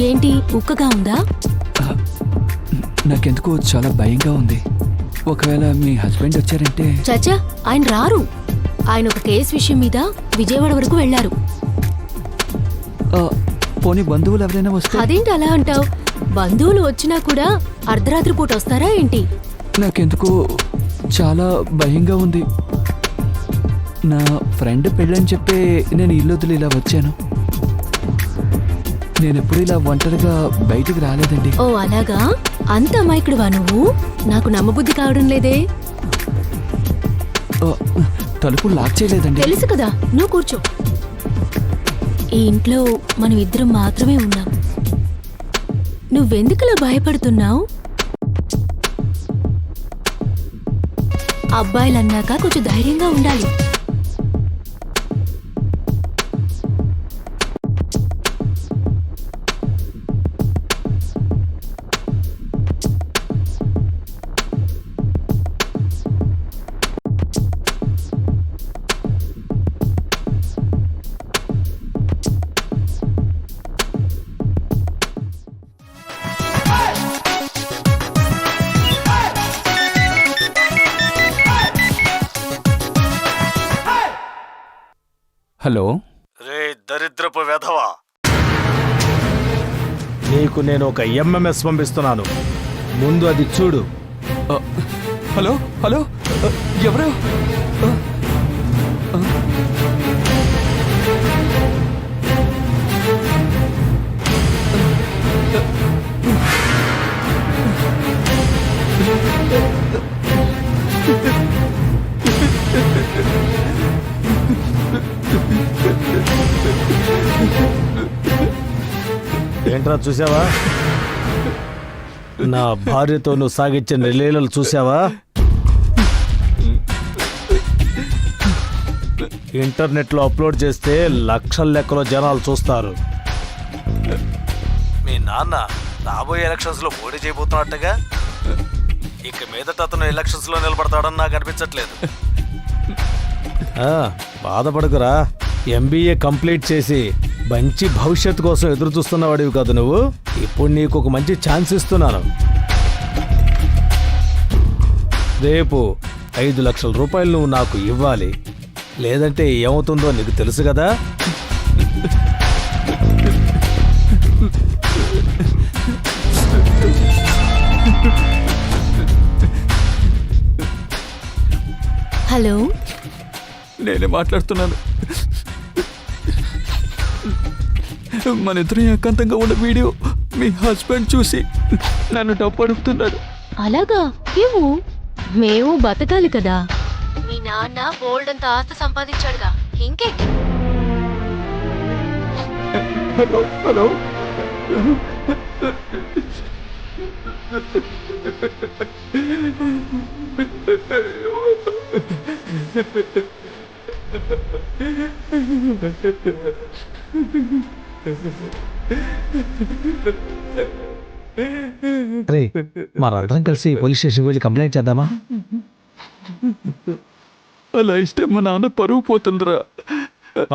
ఏంటి ఉక్కగా ఉందా? నాకెందుకో చాలా భయంగా ఉంది. ఒకవేళ మీ హస్బెండ్ వచ్చారంటే? చచ్చా, ఆయన రారు. ఆయన ఒక కేసు విషయం మీద విజయవాడ వరకు వెళ్లారు. పోనీ బంధువులు ఎవరైనా వస్తే? అదేంటి అలా అంటావు? బంధువులు వచ్చినా కూడా అర్ధరాత్రి పూట వస్తారా ఏంటి? నాకెందుకో చాలా భయంగా ఉంది. నా ఫ్రెండ్ పెళ్ళని చెప్పి నేను ఇల్లు వదిలి ఇలా వచ్చాను. నేనెప్పుడు ఇలా ఒంటరిగా బయటికి రాలేదండి. ఓ అలాగా? అంత అమాయకుడువా నువ్వు? నాకు నమ్మబుద్ధి కావడం లేదే. తలుపు లాక్ చేయలేదండి. తెలుసు కదా, నువ్వు కూర్చో. ఈ ఇంట్లో మనం ఇద్దరం మాత్రమే ఉన్నాం. నువ్వెందుకులా భయపడుతున్నావు? అబ్బాయిలన్నాక కొంచెం ధైర్యంగా ఉండాలి. హలో. రే దరిద్రపు వెధవా, నీకు నేను ఒక ఎంఎంఎస్ పంపిస్తున్నాను, ముందు అది చూడు. హలో హలో, ఎవరు? ఏంట్రా చూసావా? నా భార్యతో నువ్వు సాగించిన లీలలు చూసావా? ఇంటర్నెట్లో అప్లోడ్ చేస్తే లక్షల లెక్కలో జనాలు చూస్తారు. మీ నాన్న రాబోయే ఎలక్షన్స్లో పోటీ చేయబోతున్నట్టుగా, ఇక మీదట అతను ఎలక్షన్స్లో నిలబడతాడని నాకు అనిపించట్లేదు. బాధపడకురా, ఎంబీఏ కంప్లీట్ చేసి మంచి భవిష్యత్తు కోసం ఎదురు చూస్తున్నవాడివి కాదు నువ్వు. ఇప్పుడు నీకు ఒక మంచి ఛాన్స్ ఇస్తున్నాను. రేపు 5 లక్షల రూపాయలు నువ్వు నాకు ఇవ్వాలి, లేదంటే ఏమవుతుందో నీకు తెలుసు కదా. హలో, నేనే మాట్లాడుతున్నాను. మన ఇద్దరం ఏకాంతంగా ఉన్న వీడియో మీ హస్బెండ్ చూసి నన్ను డబ్బు అడుగుతున్నాడు. అలాగా? ఏమో, మేము బతకాలి కదా. మీ నాన్న బోల్డ్ అంత ఆస్తి సంపాదించాడుగా, ఇంకేంటి? Hello hello. రే, మనందరం కలిసి పోలీస్ స్టేషన్కి వెళ్ళి కంప్లైంట్ చేద్దామా? అలా ఇస్తే మా నాన్న పరువు పోతుందిరా.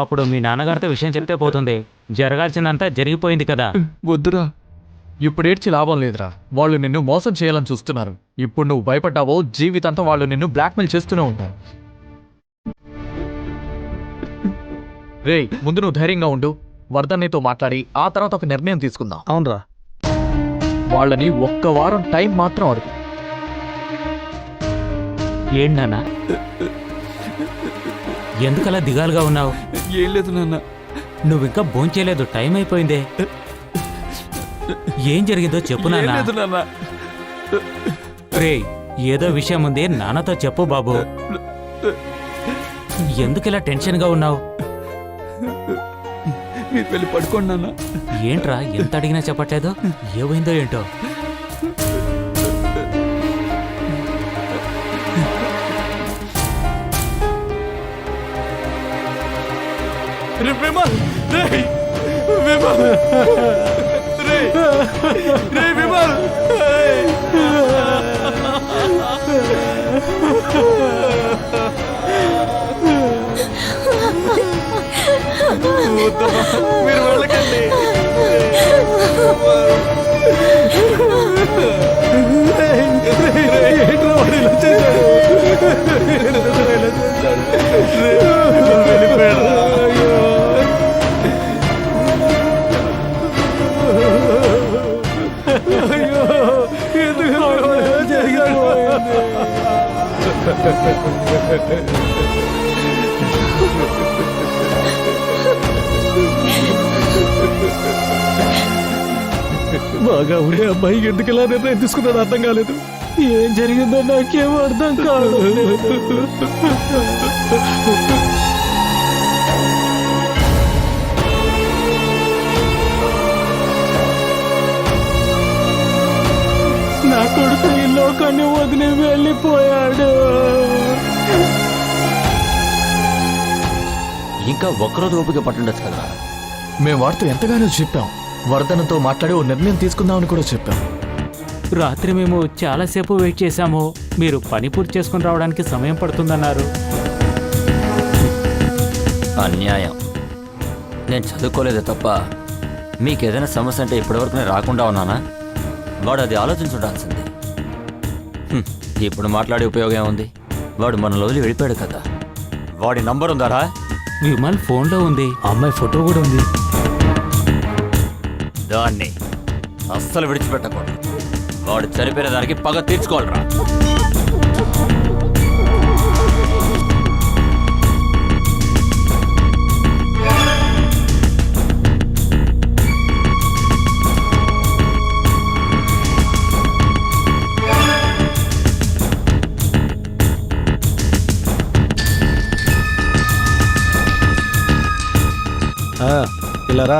అప్పుడు మీ నాన్నగారితో విషయం చెప్తే పోతుంది. జరగాల్సిందంతా జరిగిపోయింది కదా. వద్దురా. ఇప్పుడు ఏడ్చి లాభం లేదురా. వాళ్ళు నిన్ను మోసం చేయాలని చూస్తున్నారు. ఇప్పుడు నువ్వు భయపడ్డావో జీవితాంతం వాళ్ళు నిన్ను బ్లాక్మెయిల్ చేస్తూనే ఉంటారు. రేయ్, ముందు నువ్వు ధైర్యంగా ఉండు. వర్ధన్నయ్యతో మాట్లాడి ఆ తర్వాత ఒక నిర్ణయం తీసుకుందాం. అవునరా, వాళ్ళని ఒక్క వారం టైం మాత్రం అడుగు. ఏంటన్నా, ఎందుకలా దిగాలుగా ఉన్నావు? ఏం లేదు నాన్న. నువ్వింకా భోంచేయలేదు, టైం అయిపోయిందే. ఏం జరిగిందో చెప్పు నాన్న. లేదు నాన్న. రేయ్, ఏదో విషయం ఉంది, నాన్నతో చెప్పు బాబు. ఎందుకిలా టెన్షన్గా ఉన్నావు? మీరు వెళ్ళి పడుకోండి నాన్న. ఏంట్రా, ఎంత అడిగినా చెప్పట్లేదు? ఏమైందో ఏంటో. విమల్, విమల్, విమల్, మీరు వెళ్ళకండి. ఏంట్రా వాడు ఇలా చేశాడు? ఎందుకురా ఇలా చేశాడు? వెళ్ళిపోయాడు. అయ్యో. అయ్యో, ఎందుకు వాడు ఇలా చేశాడు? బాగా ఉండే అబ్బాయి ఎందుకు ఇలా నిర్ణయం తీసుకున్నాడు అర్థం కాలేదు. ఏం జరిగిందో నాకేం అర్థం కాలేదు. నా కొడుకు ఈ లోకాన్ని వదిలి వెళ్ళిపోయాడు. ఇంకా ఒక్కరోజు ఓపిక పట్టుండొచ్చు కదా. మేము వాడితో ఎంతగానో చెప్పాం. వర్ధనతో మాట్లాడి ఓ నిర్ణయం తీసుకుందామని కూడా చెప్పాం. రాత్రి మేము చాలాసేపు వెయిట్ చేశాము. మీరు పని పూర్తి చేసుకుని రావడానికి సమయం పడుతుందన్నారు. అన్యాయం. నేను చదువుకోలేదే తప్ప మీకు ఏదైనా సమస్య అంటే ఇప్పటివరకు నేను రాకుండా ఉన్నానా? వాడు అది ఆలోచించుండాల్సింది. ఇప్పుడు మాట్లాడే ఉపయోగం ఉంది? వాడు మన వదిలి వెళ్ళిపోయాడు కదా. వాడి నంబర్ ఉందారా? విమల్ ఫోన్లో ఉంది. అమ్మాయి ఫోటో కూడా ఉంది. దాన్ని అస్సలు విడిచిపెట్టకూడదు. వాడు చనిపోయిన దానికి పగ తీర్చుకోవాలరా. ఇలా రా.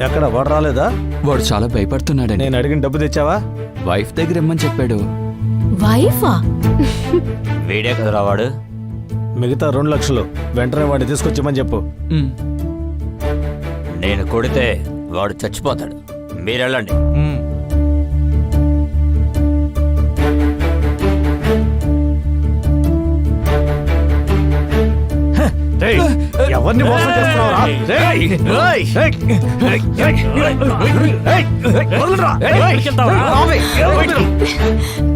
ఎక్కడ వాడు రాలేదా? వాడు చాలా భయపడుతున్నాడండి. నేను అడిగిన డబ్బు తెచ్చావా? వైఫ్ దగ్గర ఇమ్మని చెప్పాడు. వైఫా? వీడే కదరా వాడు. మిగతా 2 లక్షలు వెంటనే వాడిని తీసుకొచ్చిమని చెప్పు. నేను కొడితే వాడు చచ్చిపోతాడు. మీరెళ్ళండి. ఎవరిని మోసం చేస్తున్నావురా?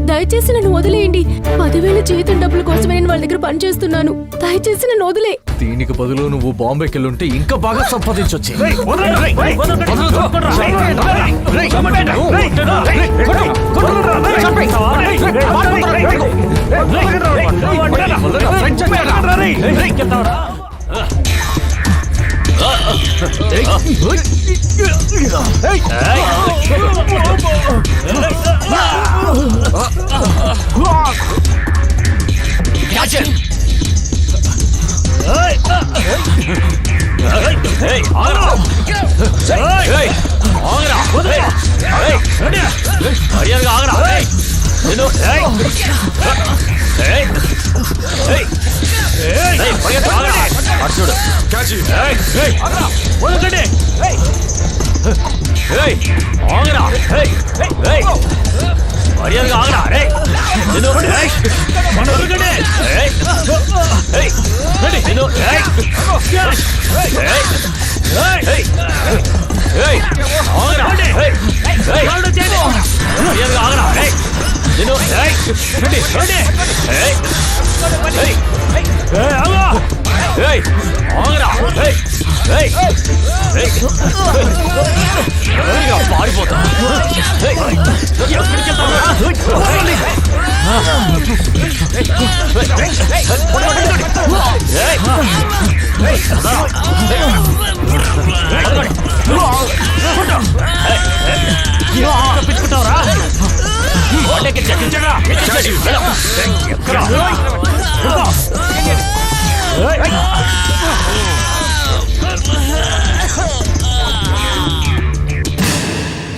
దయచేసి నన్ను వదిలేయండి. 10,000 జీతం డబ్బుల కోసమే నేను వాళ్ళ దగ్గర పని చేస్తున్నాను. దయచేసి నన్ను వదిలే. దీనికి బదులు నువ్వు బాంబేకి వెళ్ళుంటే ఇంకా బాగా సంపాదించొచ్చి.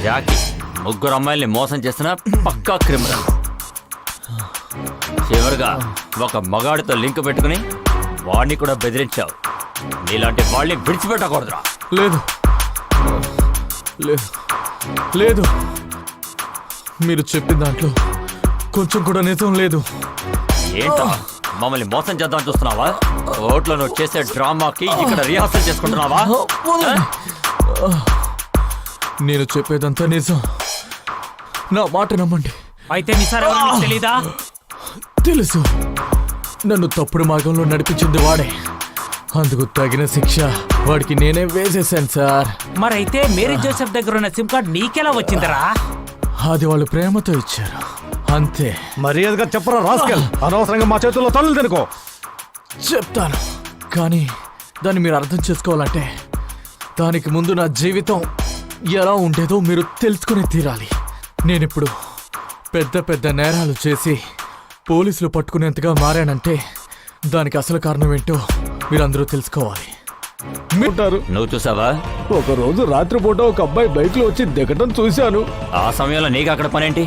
జాకీ ముగ్గురు అమ్మాయిల్ని మోసం చేసిన పక్కా క్రిమినల్. చివరిగా ఒక మగాడితో లింక్ పెట్టుకుని వాడిని కూడా బెదిరించావు. నీలాంటి వాళ్ళని విడిచిపెట్టకూడదురా. లేదు లేదు లేదు, మీరు చెప్పిన దాంట్లో కొంచెం కూడా నిజం లేదు. ఏంటా మమ్మల్ని మోసం చేద్దాం చూస్తున్నావా? కోర్టులో నువ్వు చేసే డ్రామాకి ఇక్కడ రిహార్సల్ చేసుకుంటున్నావా? నేను చెప్పేదంతా నిజం. నా మాట నమ్మండి. అయితే మీ సార్ ఎవరో మీకు తెలీదా? తెలుసు, నన్ను తప్పుడు మార్గంలో నడిపించింది వాడే. అందుకు తగిన శిక్ష వాడికి నేనే వేసేసాను సార్. మరైతే మేరీ జోసెఫ్ దగ్గర ఉన్న సిమ్ కార్డ్ నీకెలా వచ్చిందిరా? అది వాళ్ళు ప్రేమతో ఇచ్చారు, అంతే. మర్యాదగా చెప్పరా రాస్కెల్, అనవసరంగా మా చేతుల్లో తల్లు తినుకో. చెప్తాను, కానీ దాన్ని మీరు అర్థం చేసుకోవాలంటే దానికి ముందు నా జీవితం ఎలా ఉండేదో మీరు తెలుసుకుని తీరాలి. నేనిప్పుడు పెద్ద పెద్ద నేరాలు చేసి పోలీసులు పట్టుకునేంతగా మారానంటే దానికి అసలు కారణం ఏంటో మీరందరూ తెలుసుకోవాలి. ఉంటారు. నువ్వు చూసావా? ఒక రోజు రాత్రిపూట ఒక అబ్బాయి బైక్ లో వచ్చి దిగటం చూశాను. ఆ సమయంలో నీకు అక్కడ పనేంటి?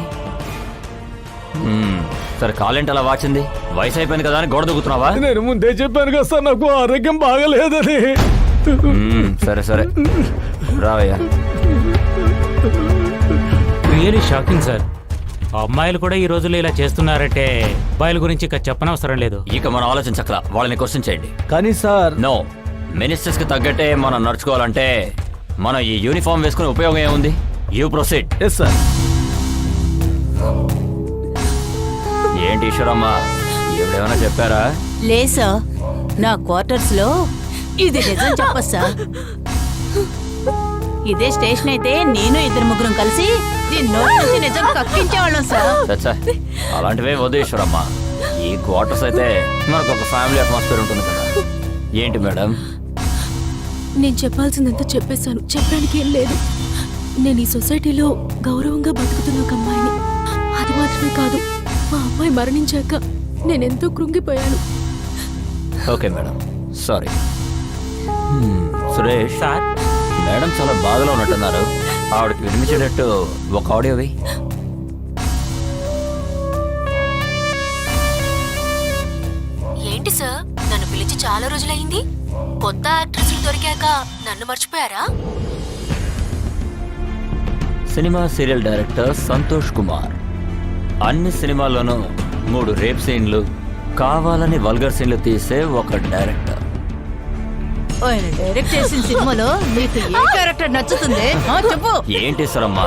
సరే, కాలేంటి అలా వాచింది? వయసు అయిపోయింది కదా అని గోడ దూకుతున్నావా? నేను ముందే చెప్పాను కదా సార్, నాకు ఆరోగ్యం బాగలేదని. సరే సరే, రావయ్యా. Really shocking sir. అమ్మాయిలు కూడా ఈ రోజుల్లో ఇలా చేస్తున్నారంటే అబ్బాయిల గురించి ఇక చెప్పనవసరం లేదు. ఇక మనం ఆలోచించకలా, వాళ్ళని క్వశ్చన్ చేయండి. కానీ సార్, నో, మినిస్టర్స్ కి తగ్గట్టే మనం నడుచుకోవాలంటే మనం ఈ యూనిఫామ్ వేసుకునే ఉపయోగం ఏముంది? You proceed. Yes sir. ఏంటి ఈశ్వరమ్మ, ఎవడేమైనా చెప్పారా? లేసా, నా క్వార్టర్స్ లో ఇది నిజం చెప్పచ్చా? ఇదే స్టేషన్ అయితే నేను ఇద్దరు ముగ్గురం కలిసి దీని నోటి నుంచి నిజం కక్కించేవాళ్ళం సార్. చచ్చా, అలాంటివే వద్దు ఈశ్వరమ్మ. ఈ క్వార్టర్స్ అయితే మనకు ఒక ఫ్యామిలీ అట్మాస్ఫియర్ ఉంటుంది కదా. ఏంటి మేడం? నేను చెప్పాల్సిందంతా చెప్పేశాను. చెప్పడానికి ఏం లేదు. నేను ఈ సొసైటీలో గౌరవంగా బతుకుతున్న ఒక అమ్మాయిని. అది మాత్రమే కాదు, మా అమ్మాయి మరణించాక నేనెంతో కృంగిపోయాను. Okay madam, sorry. Suresh sir, madam చాలా బాధలో ఉన్నట్టున్నారు. ఆవిడకి వినిపించేటట్టు ఒక ఆడియోవి. ఏంటి సార్, నన్ను పిలిచి చాలా రోజులైంది. కొత్త యాక్ట్రెస్లు దొరికాక నన్ను మర్చిపోయారా? Cinema serial director Santosh Kumar అన్ని సినిమాల్లోనూ 3 రేప్ సీన్లు, కావాలని వల్గర్ సీన్లు తీసే ఒక డైరెక్టర్. ఆయన డైరెక్ట్ చేసిన సినిమాలో మీకు ఏ క్యారెక్టర్ నచ్చుతుంది చెప్పు. ఏంటి సరమ్మా,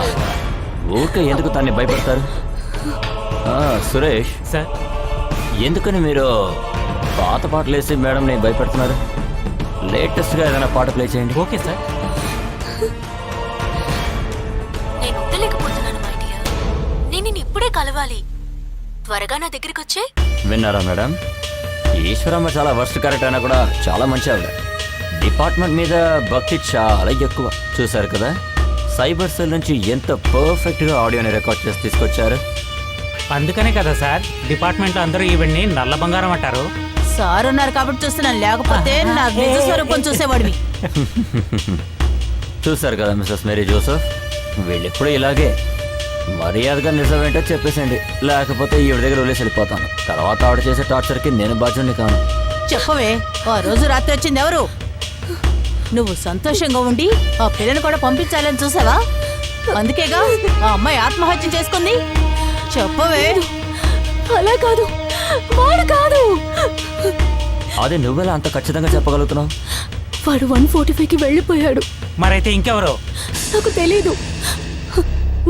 ఊరికే ఎందుకు తన్ని భయపడతారు? సురేష్ సార్, ఎందుకని మీరు పాత పాటలు వేసి మేడంని భయపెడుతున్నారు? లేటెస్ట్గా ఏదైనా పాట ప్లే చేయండి. Okay sir. నేను ఉండలేకపోతున్నాను మై డియర్. నేను నిన్ను ఇప్పుడే కలవాలి. త్వరగా నా దగ్గరికి వచ్చే. విన్నారా మేడం? ఈశ్వరమ్మ చాలా వర్స్ట్ క్యారెక్టర్ అయినా కూడా చాలా మంచి ఆవిడ. డిపార్ట్మెంట్ మీద భక్తి చాలా ఎక్కువ. చూశారు కదా, సైబర్ సెల్ నుంచి ఎంత పర్ఫెక్ట్గా ఆడియోని రికార్డ్ చేసి తీసుకొచ్చారు. అందుకనే కదా సార్ డిపార్ట్మెంట్లో అందరూ ఈవిడ్ని నల్ల బంగారం అంటారు. సార్ ఉన్నారు కాబట్టి చూస్తున్నాను, లేకపోతే నా నిజ స్వరూపం చూసేవాడివి. చూశారు కదా మిస్సెస్ మేరీ జోసెఫ్, వీళ్ళెప్పుడు ఇలాగే. మర్యాదగా నిజమేంటో చెప్పేసండి, లేకపోతే ఈవిడ దగ్గర వదిలేసి వెళ్ళిపోతాను. తర్వాత ఆవిడ చేసే టార్చర్కి నేను బాధ్యుడిని కాను. చెప్పవే, ఆ రోజు రాత్రి వచ్చింది ఎవరు? నువ్వు సంతోషంగా ఉండి ఆ పిల్లని కూడా పంపించాలని చూసావా? అందుకేగా ఆ అమ్మాయి ఆత్మహత్య చేసుకుంది. చెప్పవే. అలా కాదు, వాడు కాదు. అదే నువ్వెలా అంత ఖచ్చితంగా చెప్పగలుగుతున్నావు? వాడు 145కి వెళ్ళిపోయాడు. మరైతే ఇంకెవరు? నాకు తెలీదు.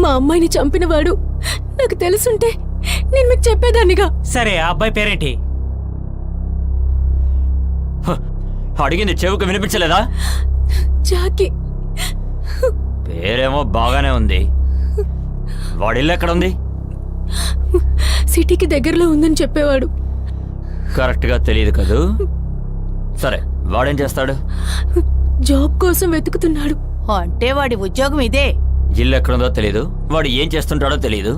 మా అమ్మాయిని చంపిన వాడు నాకు తెలుసుంటే నేను మీకు చెప్పేదాన్నిగా. సరే, ఆ అబ్బాయి పేరేంటి? అడిగింది చెవుకు వినిపించలేదా? జాకీ. పేరేమో బాగానే ఉంది. వాడిల్లు ఎక్కడ ఉంది? సిటీకి దగ్గరలో ఉందని చెప్పేవాడు. కరెక్ట్గా తెలియదు కదూ. సరే, వాడేం చేస్తాడు? జాబ్ కోసం వెతుకుతున్నాడు. అంటే వాడి ఉద్యోగం ఇదే. ఇల్లు ఎక్కడుందో తెలీదు, వాడు ఏం చేస్తుంటాడో తెలీదు.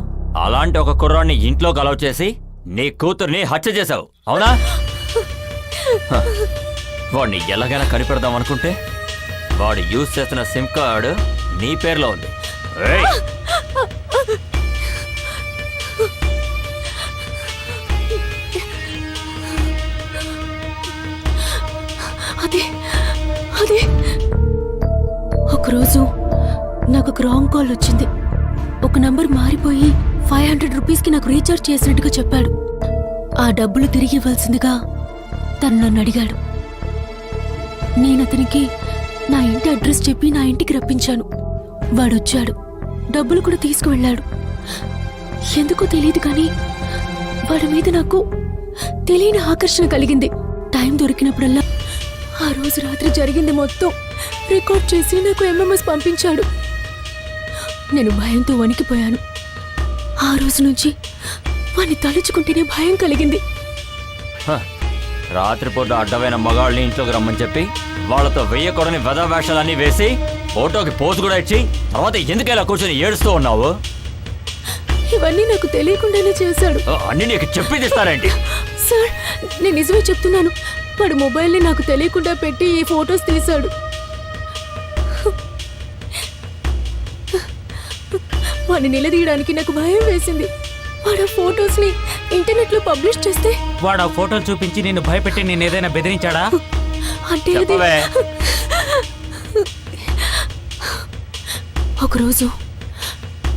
అలాంటి ఒక కుర్రాన్ని ఇంట్లోకి అలౌ చేసి నీ కూతుర్ని హత్య చేశావు, అవునా? వాడిని ఎలాగైనా కనిపెడదాం అనుకుంటే వాడు యూజ్ చేస్తున్న సిమ్ కార్డు నీ పేరులో ఉంది. ఏయ్! అదే అదే ఒకరోజు నాకు ఒక రాంగ్ కాల్ వచ్చింది. ఒక నంబర్ మారిపోయి 500 రూపీస్కి నాకు రీఛార్జ్ చేసినట్టుగా చెప్పాడు. ఆ డబ్బులు తిరిగి ఇవ్వాల్సిందిగా తను నన్ను అడిగాడు. నేనతనికి నా ఇంటి అడ్రస్ చెప్పి నా ఇంటికి రప్పించాను. వాడొచ్చాడు, డబ్బులు కూడా తీసుకువెళ్ళాడు. ఎందుకో తెలియదు కానీ వాడి మీద నాకు తెలియని ఆకర్షణ కలిగింది. టైం దొరికినప్పుడల్లా ఆ రోజు రాత్రి జరిగింది మొత్తం రికార్డ్ చేసి నాకు ఎంఎంఎస్ పంపించాడు. నేను భయంతో వణికిపోయాను. ఆ రోజు నుంచి వాడిని తలుచుకుంటేనే భయం కలిగింది. రాత్రిపూట అడ్డమైన మగాళ్ళని ఇంట్లోకి రమ్మని చెప్పి వాళ్ళతో వెయ్యకూడని వెధ వేషాలన్నీ వేసి ఫోటోకి పోజు కూడా ఇచ్చి తర్వాత ఎందుకు ఇలా కూర్చొని ఏడుస్తూ ఉన్నావు? ఇవన్నీ నాకు తెలియకుండానే చేశాడు. అన్ని నీకు చెప్పి తీస్తారేంటి? సార్, నేను నిజమే చెప్తున్నాను. వాడు మొబైల్ని నాకు తెలియకుండా పెట్టి ఈ ఫొటోస్ తీశాడు. వాడిని నిలదీయడానికి నాకు భయం వేసింది. వాడు ఆ ఫొటోస్ని ఇంటర్నెట్లో పబ్లిష్ చేస్తే వాడు ఆ ఫోటోలు చూపించి నిన్ను భయపెట్టి నేను ఏదైనా బెదిరించాడా? అంటే అది చెప్పవే. ఒకరోజు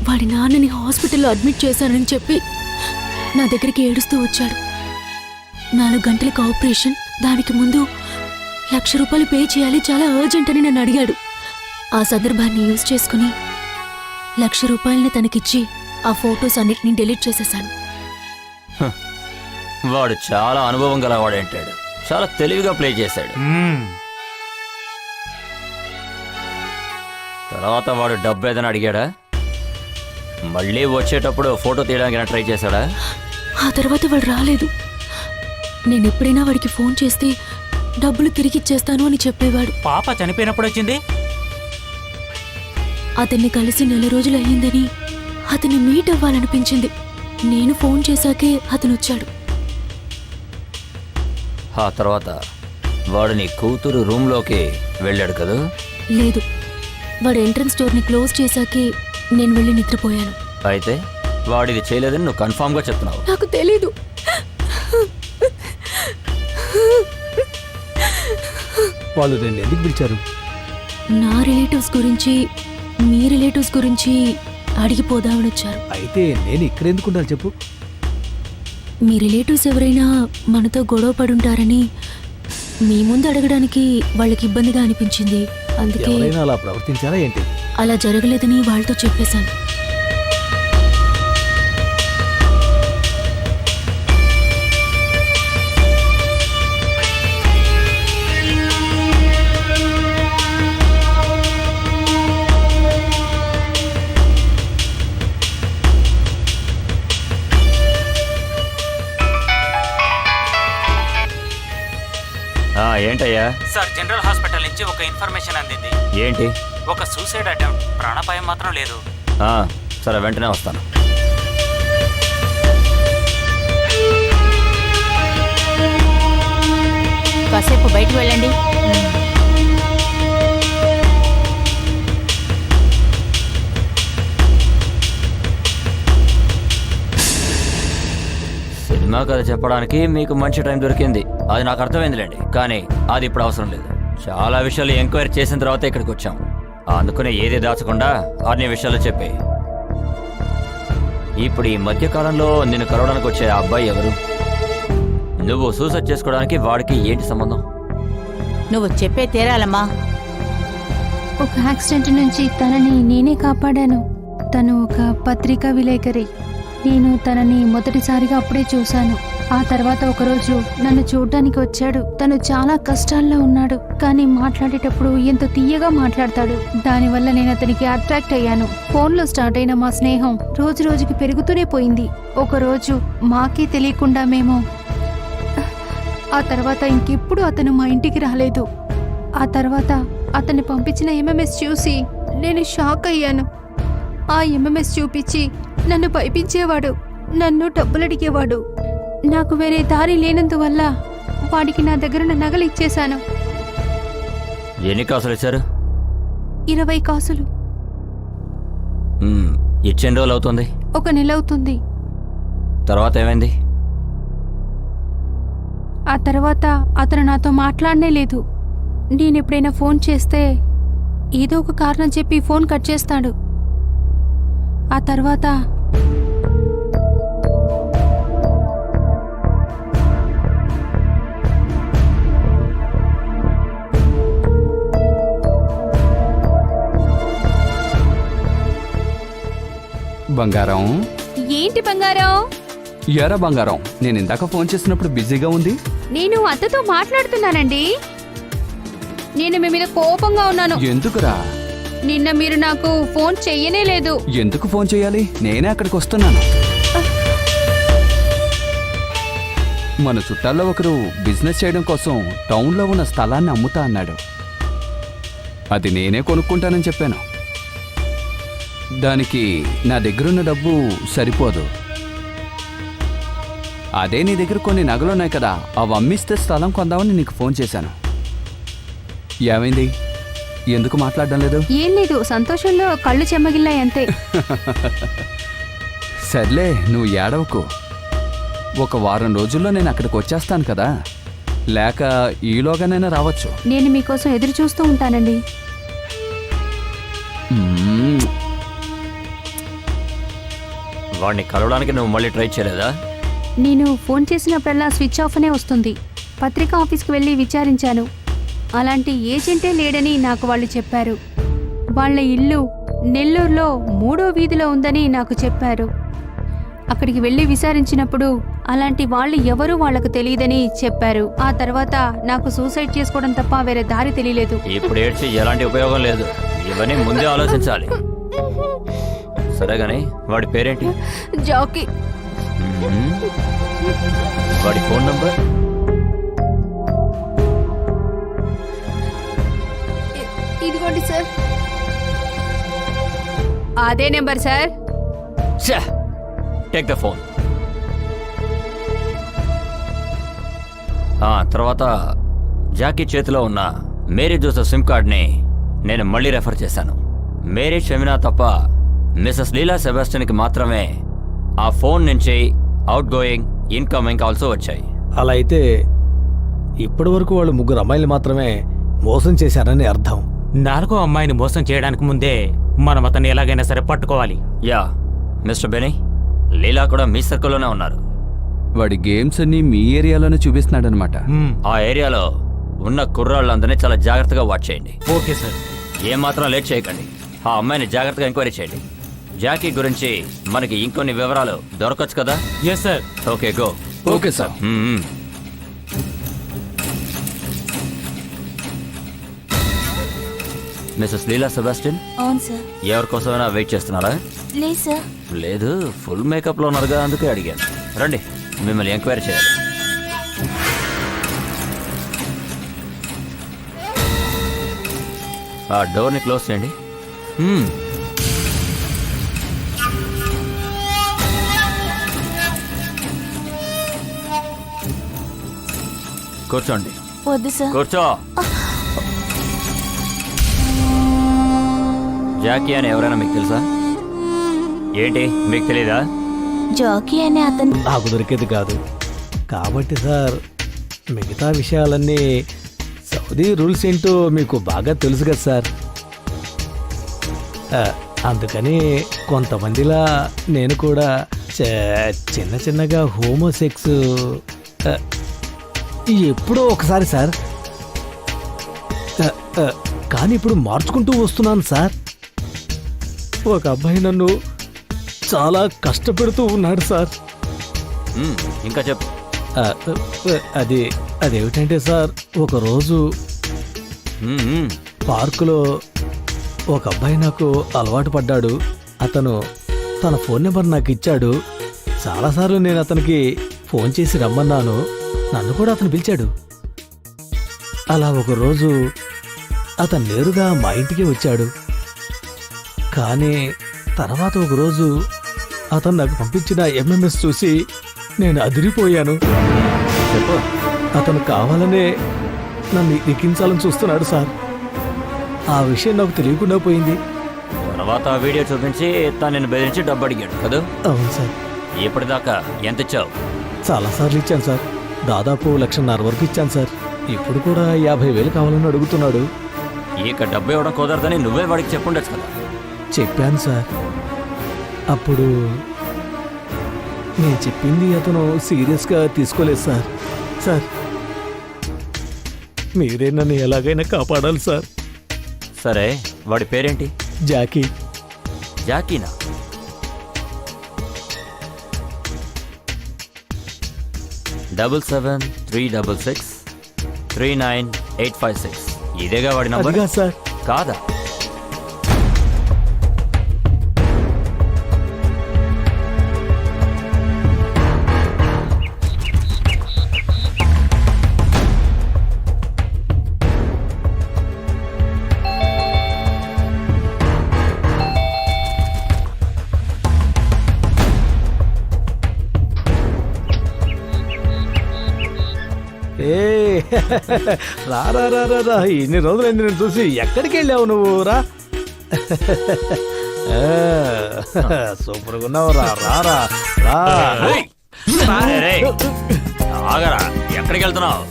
వాడి నాన్నని హాస్పిటల్లో అడ్మిట్ చేశానని చెప్పి నా దగ్గరికి ఏడుస్తూ వచ్చాడు. 4 గంటలకు ఆపరేషన్, దానికి ముందు ₹1,00,000 పే చేయాలి, చాలా అర్జెంట్ అని నన్ను అడిగాడు. ఆ సందర్భాన్ని యూజ్ చేసుకుని ₹1,00,000 తనకిచ్చి ఆ ఫొటోస్ అన్నిటినీ డిలీట్ చేసేశాను. వాడు చాలా అనుభవం గలవాడంటాడు. చాలా తెలివిగా ప్లే చేశాడు. తర్వాత వాడు డబ్బు ఏదైనా అడిగాడా? మళ్ళీ వచ్చేటప్పుడు ఫోటో తీయడానికి ట్రై చేశాడా? ఆ తర్వాత వాడు రాలేదు. నేను ఎప్పుడైనా వాడికి ఫోన్ చేస్తే డబ్బులు తిరిగిచ్చేస్తాను అని చెప్పేవాడు. పాప చనిపోయినప్పుడు వచ్చింది. అతన్ని కలిసి 4 రోజులు అయ్యిందని అతన్ని మీట్ అవ్వాలనిపించింది. నేను ఫోన్ చేశాకే అతను వచ్చాడు. ఆ తర్వాత వాడు నీ కూతురు రూమ్లోకి వెళ్ళాడు కదా? లేదు, వాడు ఎంట్రన్స్ డోర్ని క్లోజ్ చేశాకే నేను వెళ్ళి నిద్రపోయాను. అయితే వాడిది చేయలేదని నువ్వు కన్ఫామ్గా చెప్తున్నావు. నాకు తెలీదు. వాళ్ళు నేను ఎందుకు పిలిచారు? నా రిలేటివ్స్ గురించి, మీ రిలేటివ్స్ గురించి అడిగిపోదామని వచ్చారు. అయితే నేను ఇక్కడ ఎందుకు ఉండాలి చెప్పు? మీ రిలేటివ్స్ ఎవరైనా మనతో గొడవ పడుంటారని మీ ముందు అడగడానికి వాళ్ళకి ఇబ్బందిగా అనిపించింది. అందుకే ఎవరైనా అలా ప్రవర్తించారా ఏంటి? అలా జరగలేదని వాళ్ళతో చెప్పేశాను. ఏంటయ్యా? సార్, జనరల్ హాస్పిటల్ నుంచి ఒక ఇన్ఫర్మేషన్ అందింది. ఏంటి? ఒక సూసైడ్ అటెంప్ట్, ప్రాణాపాయం మాత్రం లేదు. సరే, వెంటనే వస్తాను. కాసేపు బయటకు వెళ్ళండి. సినిమా కథ చెప్పడానికి మీకు మంచి టైం దొరికింది, అది నాకు అర్థమైందిలేండి. కానీ అది ఇప్పుడు అవసరం లేదు. చాలా విషయాలు ఎంక్వైరీ చేసిన తర్వాత ఇక్కడికి వచ్చాం. అందుకనే ఏది దాచకుండా అన్ని విషయాలు చెప్పి. ఇప్పుడు ఈ మధ్యకాలంలో నిన్ను కలవడానికి వచ్చే ఆ అబ్బాయి ఎవరు? నువ్వు సూసైడ్ చేసుకోవడానికి వాడికి ఏంటి సంబంధం? నువ్వు చెప్పే తీరాలమ్మా. ఒక యాక్సిడెంట్ నుంచి తనని నేనే కాపాడాను. తను ఒక పత్రికా విలేకరి. నేను తనని మొదటిసారిగా అప్పుడే చూశాను. ఆ తర్వాత ఒకరోజు నన్ను చూడ్డానికి వచ్చాడు. తను చాలా కష్టాల్లో ఉన్నాడు, కానీ మాట్లాడేటప్పుడు ఎంతో తీయగా మాట్లాడతాడు. దానివల్ల నేను అతనికి అట్రాక్ట్ అయ్యాను. ఫోన్లో స్టార్ట్ అయిన మా స్నేహం రోజు రోజుకి పెరుగుతూనే పోయింది. ఒకరోజు మాకే తెలియకుండా మేము ఆ తర్వాత ఇంకెప్పుడు అతను మా ఇంటికి రాలేదు. ఆ తర్వాత అతన్ని పంపించిన ఎంఎంఎస్ చూసి నేను షాక్ అయ్యాను. ఆ ఎంఎంఎస్ చూపించి నన్ను భయపించేవాడు, నన్ను డబ్బులు అడిగేవాడు. నాకు వేరే దారి లేనందువల్ల వాడికి నా దగ్గర నగలు ఇచ్చేశాను. ఎన్ని కాసులు ఇచ్చారు? 20 కాసులు. ఇచ్చి ఎన్ని రోజులు అవుతుంది? 1 నెల అవుతుంది. తర్వాత ఏమైంది? ఆ తర్వాత అతను నాతో మాట్లాడనే లేదు. నేను ఎప్పుడైనా ఫోన్ చేస్తే ఏదో ఒక కారణం చెప్పి ఫోన్ కట్ చేస్తాడు. ఆ తర్వాత బంగారం ఏంటి బంగారం? ఎరా బంగారం, నేను ఇందాక ఫోన్ చేసినప్పుడు బిజీగా ఉంది. నేను అత్తతో మాట్లాడుతున్నానండి. నేను మీ మీద కోపంగా ఉన్నాను. ఎందుకురా? నిన్న మీరు నాకు ఫోన్ చెయ్యనే లేదు. ఎందుకు ఫోన్ చేయాలి? నేనే అక్కడికి వస్తున్నాను. మన చుట్టాల్లో ఒకరు బిజినెస్ చేయడం కోసం టౌన్లో ఉన్న స్థలాన్ని అమ్ముతా అన్నాడు. అది నేనే కొనుక్కుంటానని చెప్పాను. దానికి నా దగ్గరున్న డబ్బు సరిపోదు. అదే నీ దగ్గర కొన్ని నగలున్నాయి కదా, అవి అమ్మిస్తే స్థలం కొందామని నీకు ఫోన్ చేశాను. ఏమైంది? ఎందుకు మాట్లాడడం లేదు? ఏం లేదు, సంతోషంలో కళ్ళు చెమ్మగిల్లాయి అంతే. సర్లే, నువ్వు ఏడవకు. ఒక వారం రోజుల్లో నేను అక్కడికి వచ్చేస్తాను కదా, లేక ఈలోగానైనా రావచ్చు. నేను మీకోసం ఎదురు చూస్తూ ఉంటానండి. మ్మ్. వాడిని కలవడానికి నువ్వు మళ్ళీ ట్రై చేయలేదా? నేను ఫోన్ చేసినప్పుడల్లా స్విచ్ ఆఫ్ అనే వస్తుంది. పత్రికా ఆఫీస్కి వెళ్ళి విచారించాను. అలాంటి ఏజెంటే లేడని నాకు వాళ్ళు చెప్పారు. వాళ్ళ ఇల్లు నెల్లూరులో 3వ వీధిలో ఉందని నాకు చెప్పారు. అక్కడికి వెళ్ళి విచారించినప్పుడు అలాంటి వాళ్ళు ఎవరూ వాళ్లకు తెలియదని చెప్పారు. ఆ తర్వాత నాకు సూసైడ్ చేసుకోవడం తప్ప వేరే దారి తెలియలేదు. ఇప్పుడు ఏడ్చి ఎలాంటి ఉపయోగం లేదు. ఇవన్నీ ముందే ఆలోచించాలి. సరే గాని వాడి పేరేంటి? జాకీ. మ్మ్. వాడి ఫోన్ నంబర్? ఇదిగోండి సార్. అదే number sir. Take the phone. తర్వాత జాకీ చేతిలో ఉన్న మేరీ జోసెఫ్ సిమ్ కార్డ్ని నేను మళ్ళీ రెఫర్ చేశాను. మేరీ షమినా తప్ప మిసెస్ లీలా సెబాస్టియన్కి మాత్రమే ఆ ఫోన్ నుంచి అవుట్ గోయింగ్ ఇన్కమింగ్ కాల్స్ వచ్చాయి. అలా అయితే ఇప్పటి వరకు వాళ్ళు 3 అమ్మాయిలు మాత్రమే మోసం చేశారని అర్థం. 4వ అమ్మాయిని మోసం చేయడానికి ముందే మనం అతన్ని ఎలాగైనా సరే పట్టుకోవాలి. యా మిస్టర్ బెనీ, లీలా కూడా మీ సర్కిల్లోనే ఉన్నారు. వాడి గేమ్స్ అన్ని మీ ఏరియాలోనే చూపిస్తున్నాడనమాట. ఆ ఏరియాలో ఉన్న కుర్రాళ్ళందరినీ చాలా జాగ్రత్తగా వాచ్ చేయండి. Okay sir. ఏమాత్రం లేట్ చేయకండి. ఆ అమ్మాయిని జాగ్రత్తగా ఎంక్వైరీ చేయండి. జాకీ గురించి మనకి ఇంకొన్ని వివరాలు దొరకచ్చు కదా? Yes sir. Okay go. Okay sir. Mrs Leela Sebastian, అవును సార్. ఎవరి కోసమైనా వెయిట్ చేస్తున్నారా? లేదు సార్. లేదు, ఫుల్ మేకప్లో ఉన్నారుగా, అందుకే అడిగాను. రండి, మిమ్మల్ని ఎంక్వైరీ చేయాలి. ఆ డోర్ని క్లోజ్ చేయండి. కూర్చోండి. వద్దు సార్. కూర్చో. జాకీ అని ఎవరైనా మీకు తెలుసా? ఏంటి మీకు తెలీదా? జాకీ అనే అతను నాకు దొరికేది కాదు కాబట్టి సార్, మిగతా విషయాలన్నీ సౌదీ రూల్స్ ఏంటో మీకు బాగా తెలుసు కదా సార్. అందుకని కొంతమందిలా నేను కూడా చిన్న చిన్నగా హోమోసెక్స్ ఎప్పుడో ఒకసారి సార్, కానీ ఇప్పుడు మార్చుకుంటూ వస్తున్నాను సార్. ఒక అబ్బాయి నన్ను చాలా కష్టపెడుతూ ఉన్నాడు సార్. ఇంకా చెప్పు. అదేమిటంటే సార్, ఒకరోజు పార్కులో ఒక అబ్బాయి నాకు అలవాటు పడ్డాడు. అతను తన ఫోన్ నెంబర్ నాకు ఇచ్చాడు. చాలాసార్లు నేను అతనికి ఫోన్ చేసి రమ్మన్నాను. నన్ను కూడా అతను పిలిచాడు. అలా ఒకరోజు అతను నేరుగా మా ఇంటికి వచ్చాడు. కానీ తర్వాత ఒకరోజు అతను నాకు పంపించిన ఎంఎంఎస్ చూసి నేను అదిరిపోయాను. అతను కావాలనే నన్ను ఎక్కించాలని చూస్తున్నాడు సార్. ఆ విషయం నాకు తెలియకుండా పోయింది. తర్వాత వీడియో చూపించి తను నిన్ను బెదిరించి డబ్బు అడిగాడు కదా? అవును సార్. ఇప్పటిదాకా ఎంత ఇచ్చావు? చాలాసార్లు ఇచ్చాను సార్. దాదాపు 1,50,000 వరకు ఇచ్చాను సార్. ఇప్పుడు కూడా 50,000 కావాలని అడుగుతున్నాడు. ఇక డబ్బు ఇవ్వడం కుదరదని నువ్వే వాడికి చెప్పుండొచ్చు కదా? చెప్పాను సార్. అప్పుడు నేను చెప్పింది అతను సీరియస్గా తీసుకోలేదు సార్. సార్, మీరే నన్ను ఎలాగైనా కాపాడాలి సార్. సరే, వాడి పేరేంటి? జాకీ. జాకీనా? 7736639856. ఇదేగా వాడి నంబర్? అదిగా సార్. కాదా? ఏ రా రా రా రా రా, ఇన్ని రోజులైంది నేను చూసి. ఎక్కడికి వెళ్ళావు నువ్వు? రా. సూపర్గా ఉన్నావు. రా రా రా రా. ఆగరా, ఎక్కడికి వెళ్తున్నావు?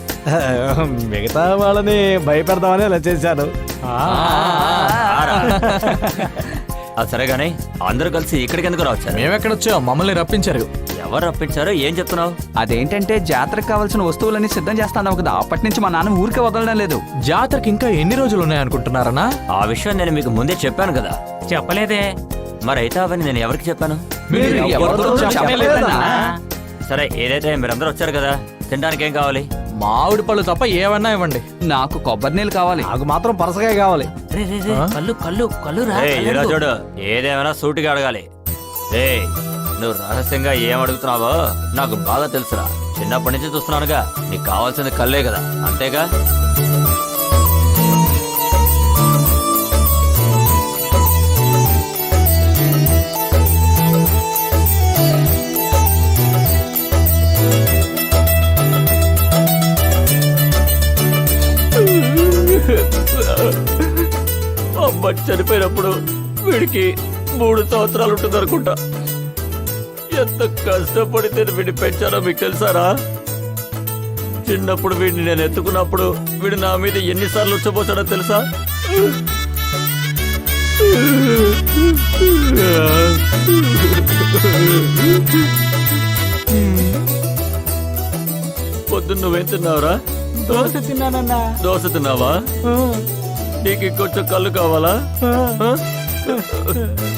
మిగతా వాళ్ళని భయపెడదామని అలా చేశాను. అది సరే గానీ అందరూ కలిసి ఇక్కడికి ఎందుకు రావచ్చారు? మేమెక్కడొచ్చా? మమ్మల్ని రప్పించారు. ఎవరు రప్పించారో ఏం చెప్తున్నావు? అదేంటంటే జాతరకు కావాల్సిన వస్తువులన్నీ సిద్ధం చేస్తాను కదా, అప్పటి నుంచి మా నాన్న ఊరికే వదలడం లేదు. జాతరకి ఇంకా ఎన్ని రోజులు ఉన్నాయనుకుంటున్నారనా? ఆ విషయం నేను మీకు ముందే చెప్పాను కదా. చెప్పలేదే. మరైతే అవన్నీ నేను ఎవరికి చెప్పాను? మీరు ఎవరితో చెప్పలేదన్నా? సరే, ఏదైతే మీరందరూ వచ్చారు కదా, తినడానికి ఏం కావాలి? మామిడి పళ్ళు తప్ప ఏమన్నా ఇవ్వండి. నాకు కొబ్బరి నీళ్ళు కావాలి. నాకు మాత్రం పరసకాయ కావాలి. కళ్ళు కళ్ళు కళ్ళు రా. ఏయ్, ఇలా చూడు, ఏదేమైనా సూటిగా అడగాలి. ఏయ్, నువ్వు రహస్యంగా ఏం అడుగుతున్నావో నాకు బాగా తెలుసురా. చిన్నప్పటి నుంచి చూస్తున్నానుగా. నీకు కావాల్సింది కళ్ళే కదా, అంతేగా? అమ్మ చనిపోయినప్పుడు వీడికి 3 సంవత్సరాలు ఉంటుంది అనుకుంటా. ఎంత కష్టపడితే వీడిని పెంచారో మీకు తెలుసారా? చిన్నప్పుడు వీడిని నేను ఎత్తుకున్నప్పుడు వీడు నా మీద ఎన్నిసార్లు ఉచ్చబోసాడో తెలుసా? పొద్దున్న నువ్వేం తిన్నావురా? దోశ తిన్నానన్నా. దోశ తిన్నావా? నీకు ఇంకొంచెం కళ్ళు కావాలా?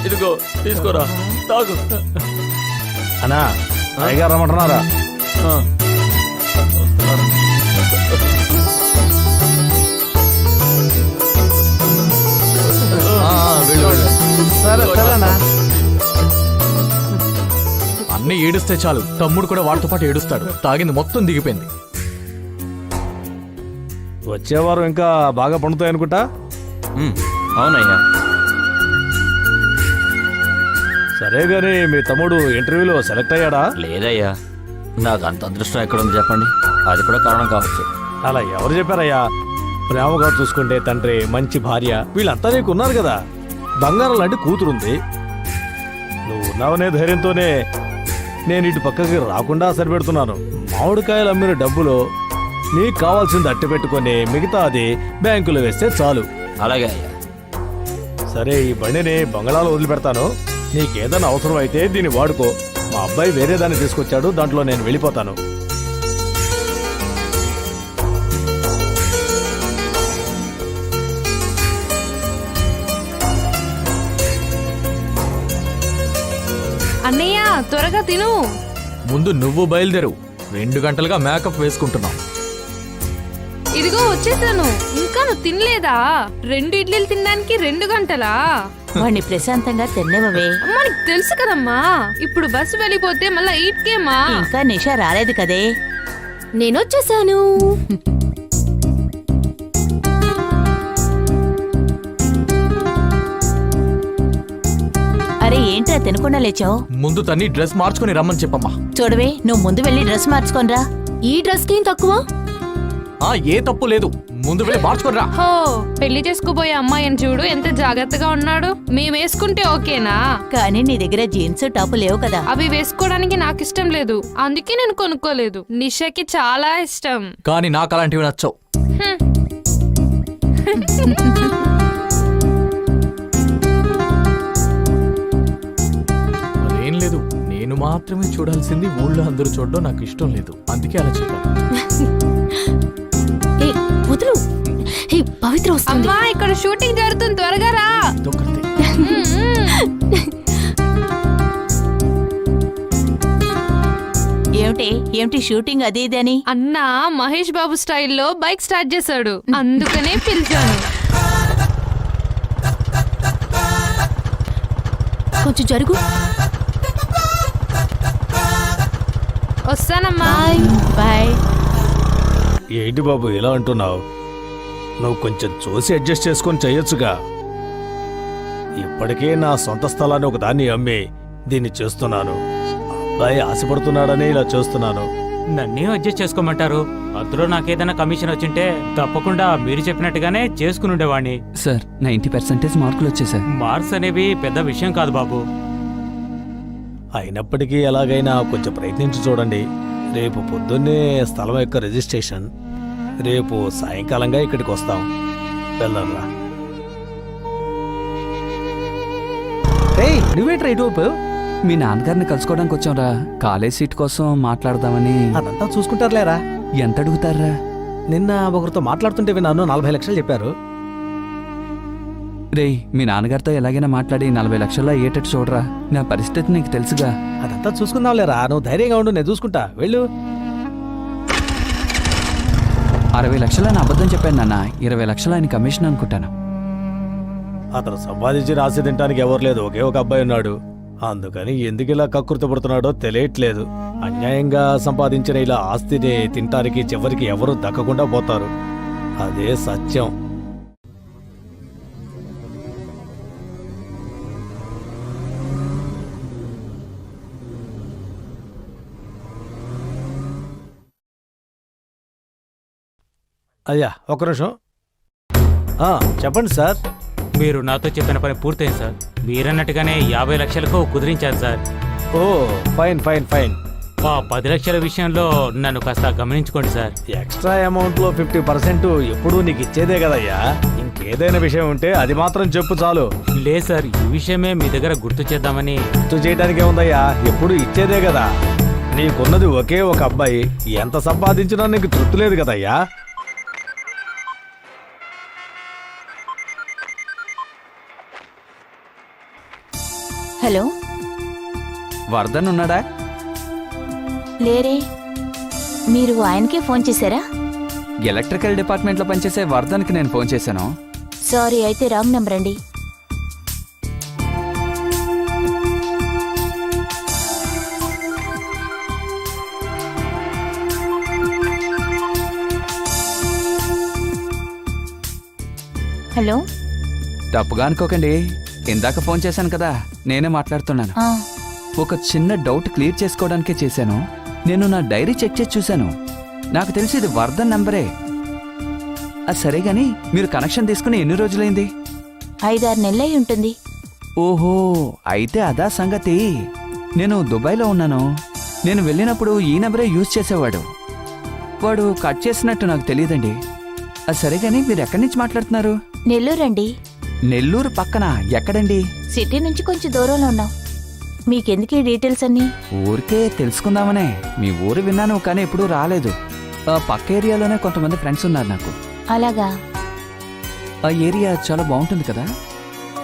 ఇదిగో తీసుకోరా, తాగు. అన్నా అయ్యగా రమ్మంటున్నారా? సరే సరేనా. అన్నీ ఏడుస్తే చాలు, తమ్ముడు కూడా వాడితో పాటు ఏడుస్తాడు. తాగింది మొత్తం దిగిపోయింది. వచ్చేవారం ఇంకా బాగా పండుతాయి అనుకుంటా. అవునయ్యా. సరే గానీ మీ తమ్ముడు ఇంటర్వ్యూలో సెలెక్ట్ అయ్యాడా? లేదయ్యా, నాకు అంత అదృష్టం ఎక్కడుంది చెప్పండి. అది కూడా కారణం కావచ్చు. అలా ఎవరు చెప్పారయ్యా? ప్రేమగా చూసుకుంటే తండ్రి, మంచి భార్య, వీళ్ళంతా నీకు ఉన్నారు కదా. బంగారం లాంటి కూతురుంది. నువ్వు ఉన్నావనే ధైర్యంతోనే నేను ఇటు పక్కకి రాకుండా సరిపెడుతున్నాను. మామిడికాయలు అమ్మిన డబ్బులో నీకు కావాల్సింది అట్టి పెట్టుకొని మిగతా అది బ్యాంకులో వేస్తే చాలు. అలాగే అయ్యా. సరే, ఈ బండిని బంగళాలో వదిలిపెడతాను. నీకేదైనా అవసరం అయితే దీన్ని వాడుకో. మా అబ్బాయి వేరే దాన్ని తీసుకొచ్చాడు, దాంట్లో నేను వెళ్ళిపోతాను. అన్నయ్య త్వరగా తిను. ముందు నువ్వు బయలుదేరు. 2 గంటలుగా మేకప్ వేసుకుంటున్నావు. ఇదిగో వచ్చేసాను. ఇంకా నువ్వు తినలేదా? 2 ఇడ్లీలు తినడానికి 2 గంటలా? వాడిని ప్రశాంతంగా తిన్నేవే. అమ్మా నీకు తెలుసు కదమ్మా, ఇప్పుడు బస్సు వెళ్ళిపోతే మళ్ళా 8కేమా. ఇంకా నిషా రాలేదు కదే. నేనొచ్చేసాను. అరే ఏంట్రా తినకుండా లేచావు? ముందు తన్ని డ్రెస్ మార్చుకుని రమ్మని చెప్పమ్మా. చూడవే, నువ్వు ముందు వెళ్ళి డ్రెస్ మార్చుకోనరా. ఈ డ్రెస్ కి తక్కువ? ఏ తప్పు లేదు, ముందు వెళ్ళి మార్చుకోనరా. హో, పెళ్లి చేసుకోబోయే అమ్మాయిని చూడు ఎంత జాగ్రత్తగా ఉన్నాడు. మేము వేసుకుంటే ఓకేనా? కానీ నీ దగ్గర జీన్స్ టాప్ లేవు కదా. అవి వేసుకోవడానికి నాకు ఇష్టం లేదు, అందుకే నేను కొనుక్కోలేదు. నిషాకి చాలా ఇష్టం. కానీ నాకు అలాంటివి నచ్చవు. మరేం లేదు, నేను మాత్రమే చూడాల్సింది ఊళ్ళో అందరూ చూడడం నాకు ఇష్టం లేదు, అందుకే అలా చెప్పాను. వదులు. పవిత్ర వస్తుంది. అమ్మా ఇక్కడ షూటింగ్ జరుగుతుంది, త్వరగా రా. ఏమిటి ఏమిటి షూటింగ్ అది ఇది అని? అన్న మహేష్ బాబు స్టైల్లో బైక్ స్టార్ట్ చేశాడు, అందుకనే పిలిచాను. కొంచెం జరుగు. వస్తానమ్మా. బాయ్. ఏంటి బాబు ఇలా అంటున్నావు? నువ్వు కొంచెం చూసి అడ్జస్ట్ చేసుకొని చెయ్యొచ్చుగా. ఇప్పటికే నా సొంత స్థలాన్ని ఒకదాన్ని అమ్మి దీన్ని చేస్తున్నాను. అబ్బాయి ఆశపడుతున్నాడని ఇలా చేస్తున్నాను. నన్నే అడ్జస్ట్ చేసుకోమంటారు. అందులో నాకేదైనా కమిషన్ వచ్చింటే తప్పకుండా మీరు చెప్పినట్టుగానే చేసుకుని ఉండేవాడిని. సార్ 90% మార్కులు వచ్చేసాయి. మార్క్స్ అనేవి పెద్ద విషయం కాదు బాబు. అయినప్పటికీ ఎలాగైనా కొంచెం ప్రయత్నించి చూడండి. రేపు పొద్దున్నే స్థలం యొక్క రిజిస్ట్రేషన్, రేపు సాయంకాలంగా ఇక్కడికి వస్తాం. వెళ్దాంరా. నువ్వేంట్రా ఇటు? మీ నాన్నగారిని కలుసుకోవడానికి వచ్చాంరా. కాలేజ్ సీట్ కోసం మాట్లాడదామని. అదంతా చూసుకుంటారులేరా. ఎంత అడుగుతారా? నిన్న ఒకరితో మాట్లాడుతుంటే విన్నాను, 40 లక్షలు చెప్పారు. రేయ్, మీ నాన్నగారితో ఎలాగైనా మాట్లాడి 40 లక్షల్లో అయ్యేటట్టు చూడరా. నా పరిస్థితి నీకు తెలుసుగా. అదంతా చూసుకుందాంలేరా, నువ్వు ధైర్యంగా ఉండు, నేను చూసుకుంటా. వెళ్ళు. 60 లక్షలు అని అబద్ధం చెప్పాను నాన్న. 20 లక్షలు ఆయన కమిషన్ అనుకుంటాను. అతను సంపాదించి రాసి తినడానికి ఎవరు లేదు, ఒకే ఒక అబ్బాయి ఉన్నాడు. అందుకని ఎందుకు ఇలా కక్కుర్తి పడుతున్నాడో తెలియట్లేదు. అన్యాయంగా సంపాదించిన ఇలా ఆస్తిని తినటానికి చివరికి ఎవరూ దక్కకుండా పోతారు. అదే సత్యం. అయ్యా ఒక నిమిషం. చెప్పండి సార్. మీరు నాతో చెప్పిన పని పూర్తయింది సార్. మీరన్నట్టుగానే 50 లక్షలకు కుదిరించారు సార్. ఓ ఫైన్ ఫైన్ ఫైన్. ఆ 10 లక్షల విషయంలో నన్ను కాస్త గమనించుకోండి సార్. ఎక్స్ట్రా అమౌంట్లో 50% ఎప్పుడూ నీకు ఇచ్చేదే కదయ్యా. ఇంకేదైనా విషయం ఉంటే అది మాత్రం చెప్పు చాలు. లేదు సార్, ఈ విషయమే మీ దగ్గర గుర్తు చేద్దామని. గుర్తు చేయడానికే ఉందయ్యా, ఎప్పుడు ఇచ్చేదే కదా. నీకున్నది ఒకే ఒక అబ్బాయి, ఎంత సంపాదించినా నీకు తృప్తి లేదు కదయ్యా. హలో, వర్ధన్ ఉన్నాడా? లేరే. మీరు ఆయనకే ఫోన్ చేశారా? ఎలక్ట్రికల్ డిపార్ట్మెంట్లో పనిచేసే వర్ధన్కి నేను ఫోన్ చేశాను. సారీ, అయితే రాంగ్ నెంబర్ అండి. హలో. తప్పుగా అనుకోకండి, ఇందాక ఫోన్ చేశాను కదా, నేనే మాట్లాడుతున్నాను. ఒక చిన్న డౌట్ క్లియర్ చేసుకోవడానికే చేశాను. నేను నా డైరీ చెక్ చేసి చూశాను. నాకు తెలిసి ఇది వర్ధన్ నంబరే. అది సరే గాని, మీరు కనెక్షన్ తీసుకుని ఎన్ని రోజులైంది? 5-6 నెలలై ఉంటుంది. ఓహో, అయితే అదా సంగతి. నేను దుబాయ్లో ఉన్నాను. నేను వెళ్ళినప్పుడు ఈ నెంబరే యూజ్ చేసేవాడు. వాడు కట్ చేసినట్టు నాకు తెలియదండి. అది సరే గాని, మీరు ఎక్కడి నుంచి మాట్లాడుతున్నారు? నెల్లూరండి. నెల్లూరు పక్కన ఎక్కడండి? సిటీ నుంచి కొంచెం దూరంలో ఉన్నాం. మీకెందుకు ఈ డీటెయిల్స్ అన్నీ? ఊరికే తెలుసుకుందామనే. మీ ఊరు విన్నాను, కానీ ఎప్పుడూ రాలేదు. ఆ పక్క ఏరియాలోనే కొంతమంది ఫ్రెండ్స్ ఉన్నారు నాకు. అలాగా? ఆ ఏరియా చాలా బాగుంటుంది కదా.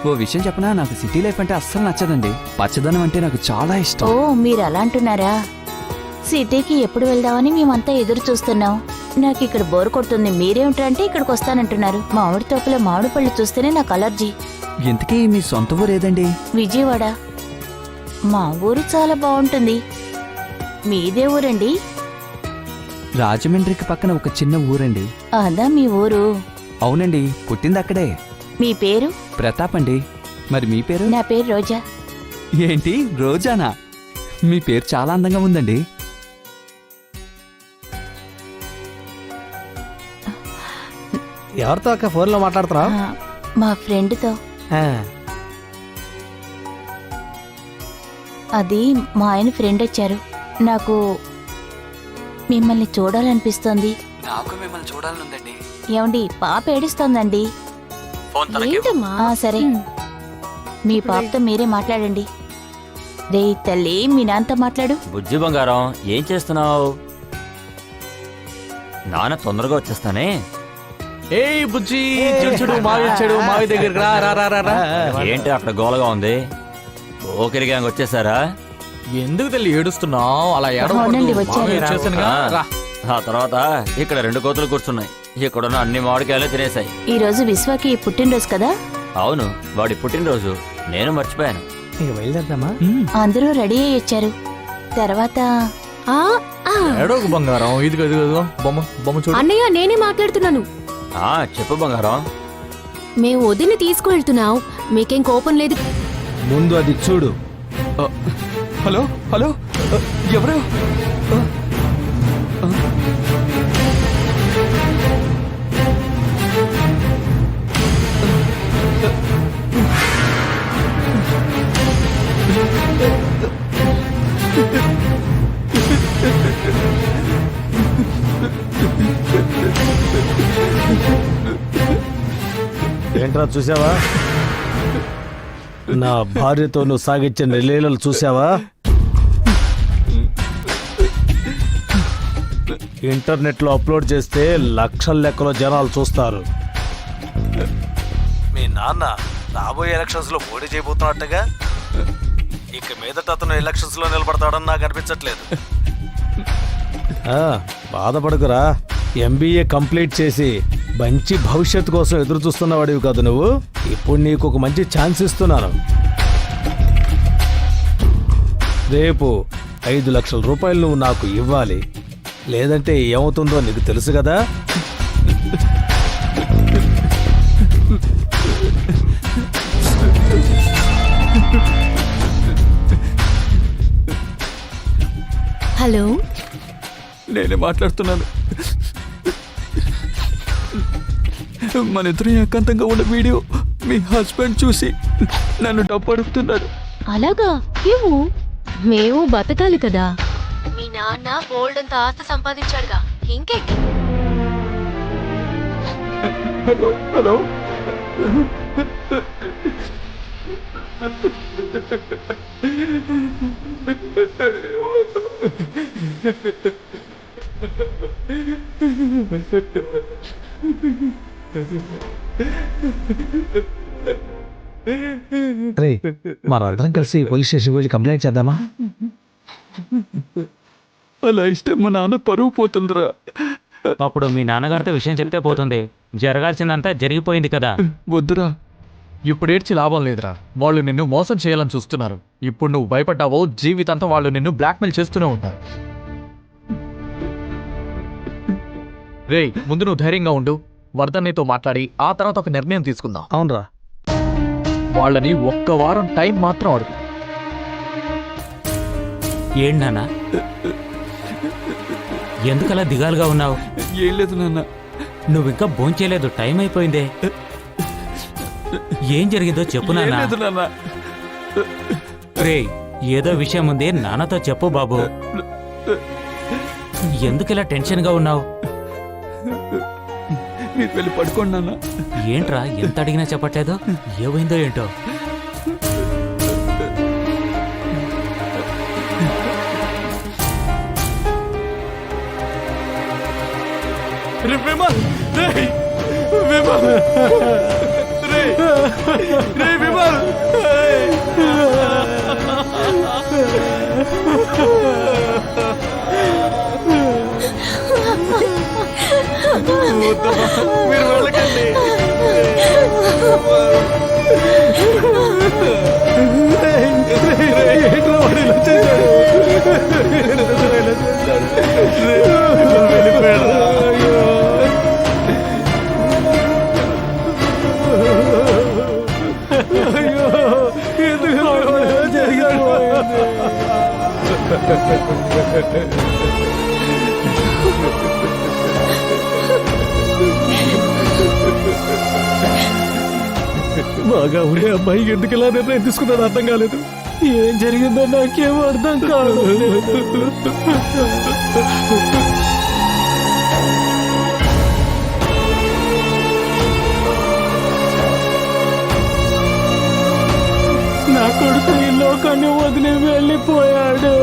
ఓ విషయం చెప్పనా, నాకు సిటీ లైఫ్ అంటే అస్సలు నచ్చదండి. పచ్చదనం అంటే నాకు చాలా ఓ, ఇష్టం. మీరు అలా అంటున్నారా? సిటీకి ఎప్పుడు వెళ్దామని మేమంతా ఎదురు చూస్తున్నాం. నాకు ఇక్కడ బోర్ కొడుతుంది. మీరేమిటంటే ఇక్కడికి వస్తానంటున్నారు. మామిడి తోటలో మామిడి పళ్ళు చూస్తేనే నాకు అలర్జీ. ఇంతకీ మీ సొంత ఊరు ఏదండి? విజయవాడ. మా ఊరు చాలా బాగుంటుంది. మీదే ఊరండి? రాజమండ్రికి పక్కన ఒక చిన్న ఊరండి. అదా మీ ఊరు? అవునండి, పుట్టింది అక్కడే. మీ పేరు? ప్రతాప్ అండి. మరి మీ పేరు? నా పేరు రోజా. ఏంటి, రోజానా? మీ పేరు చాలా అందంగా ఉందండి. ఎవరితో అక్క ఫోన్లో మాట్లాడుతున్నావు? మా ఫ్రెండ్తో. అది మా ఆయన ఫ్రెండ్ వచ్చారు. నాకు మిమ్మల్ని చూడాలనిపిస్తోంది. నాకు మిమ్మల్ని చూడాలనుందండి. ఏమండి, పాప ఏడుస్తోందండి. సరే, మీ పాపతో మీరే మాట్లాడండి. రే తల్లి, మీ నాన్నతో మాట్లాడు. బుజ్జి బంగారం, ఏం చేస్తున్నావు? నాన్న తొందరగా వచ్చేస్తానే. ఏయ్ బుజ్జి, చెడు మావి వచ్చాడు. మావి దగ్గరికి రా రా రా రా. ఏంటి అక్కడ గోలగా ఉంది? ఓకెరి గ్యాంగ్ వచ్చేసారా? ఎందుకు తెలి ఏడుస్తున్నావు? అలా అవునండి, వచ్చారు. ఏడవకూడదు. రా. ఆ తర్వాత ఇక్కడ 2 కోతులు కూర్చున్నాయి. ఇక్కడున్న అన్ని మామిడికాయలు తినేసాయి. ఈ రోజు విశ్వకి పుట్టినరోజు కదా, అవును, వాడి పుట్టినరోజు. నేను మర్చిపోయాను. ఇక బయలుదేరదామా? అందరూ రెడీ అయ్యి వచ్చారు. తర్వాత ఆ, ఆ. ఏడవకు బంగారం. ఇదిగో ఇదిగో బొమ్మ బొమ్మ చూడు. అన్నయ్య నేనే మాట్లాడుతున్నాను. చెప్పు బంగారం. మేము వదిని తీసుకువెళ్తున్నాం. మీకేం కోపం లేదు? ముందు అది చూడు. హలో హలో ఎవరు? ఏంట్రా చూసావా? నా భార్యతో నువ్వు సాగించిన లీలలు చూసావా? ఇంటర్నెట్లో అప్లోడ్ చేస్తే లక్షల లెక్కలో జనాలు చూస్తారు. మీ నాన్న రాబోయే ఎలక్షన్స్ లో పోటీ చేయబోతున్నట్టుగా, ఇక మీదట అతను ఎలక్షన్స్ లో నిలబడతాడని నాకు అనిపించట్లేదు. బాధపడకురా. ఎంబీఏ కంప్లీట్ చేసి మంచి భవిష్యత్తు కోసం ఎదురు చూస్తున్నవాడివి కాదు నువ్వు. ఇప్పుడు నీకు ఒక మంచి ఛాన్స్ ఇస్తున్నాను. రేపు 5 లక్షల రూపాయలు నువ్వు నాకు ఇవ్వాలి. లేదంటే ఏమవుతుందో నీకు తెలుసు కదా. హలో, నేనే మాట్లాడుతున్నాను. మన ఇద్దరం ఏకాంతంగా ఉన్న వీడియో మీ హస్బెండ్ చూసి నన్ను డబ్బు అడుగుతున్నాడు. అలాగా? ఏమో, మేము బతకాలి కదా. మీ నాన్న గోల్డ్ అంత ఆస్తి సంపాదించాడుగా, ఇంకే. హలో హలో రే, మనందరం కలిసి పోలీస్ స్టేషన్ పోయి కంప్లైంట్ చేద్దామా? అలా ఇస్తే మా నాన్న పరువు పోతుందిరా. అప్పుడు మీ నాన్నగారితో విషయం చెప్తే పోతుంది. జరగాల్సిందంతా జరిగిపోయింది కదా. వద్దురా. ఇప్పుడు ఏడ్చి లాభం లేదురా. వాళ్ళు నిన్ను మోసం చేయాలని చూస్తున్నారు. ఇప్పుడు నువ్వు భయపడ్డావో జీవితాంతం వాళ్ళు నిన్ను బ్లాక్మెయిల్ చేస్తూనే ఉంటారు. రేయ్, ముందు నువ్వు ధైర్యంగా ఉండు. వర్ధన్నతో మాట్లాడి ఆ తర్వాత ఒక నిర్ణయం తీసుకుందాం. అవునరా. వాళ్ళని 1 వారం టైం మాత్రం అడుగు. ఏంటి నాన్న, ఎందుకలా దిగాలుగా ఉన్నావు? ఏం లేదు నాన్న. నువ్వింకా భోంచేయలేదు, టైం అయిపోయిందే. ఏం జరిగిందో చెప్పు ఏం నాన్న. లేదు నాన్న. రేయ్, ఏదో విషయం ఉంది, నాన్నతో చెప్పు బాబు. ఎందుకిలా టెన్షన్గా ఉన్నావు? మీరు వెళ్ళి పడుకోండి నాన్న. ఏంట్రా, ఎంత అడిగినా చెప్పట్లేదు? ఏమైందో ఏంటో. విమల్, రేయ్, విమల్, రేయ్, రేయ్ విమల్. మీరు వెళ్ళకండి. బాగా ఉండే అబ్బాయి ఎందుకు ఇలా నిర్ణయం తీసుకున్నాడు అర్థం కాలేదు. ఏం జరిగిందో నాకేం అర్థం కాదు. నా కొడుకు ఈ లోకాన్ని వదిలి వెళ్ళిపోయాడు.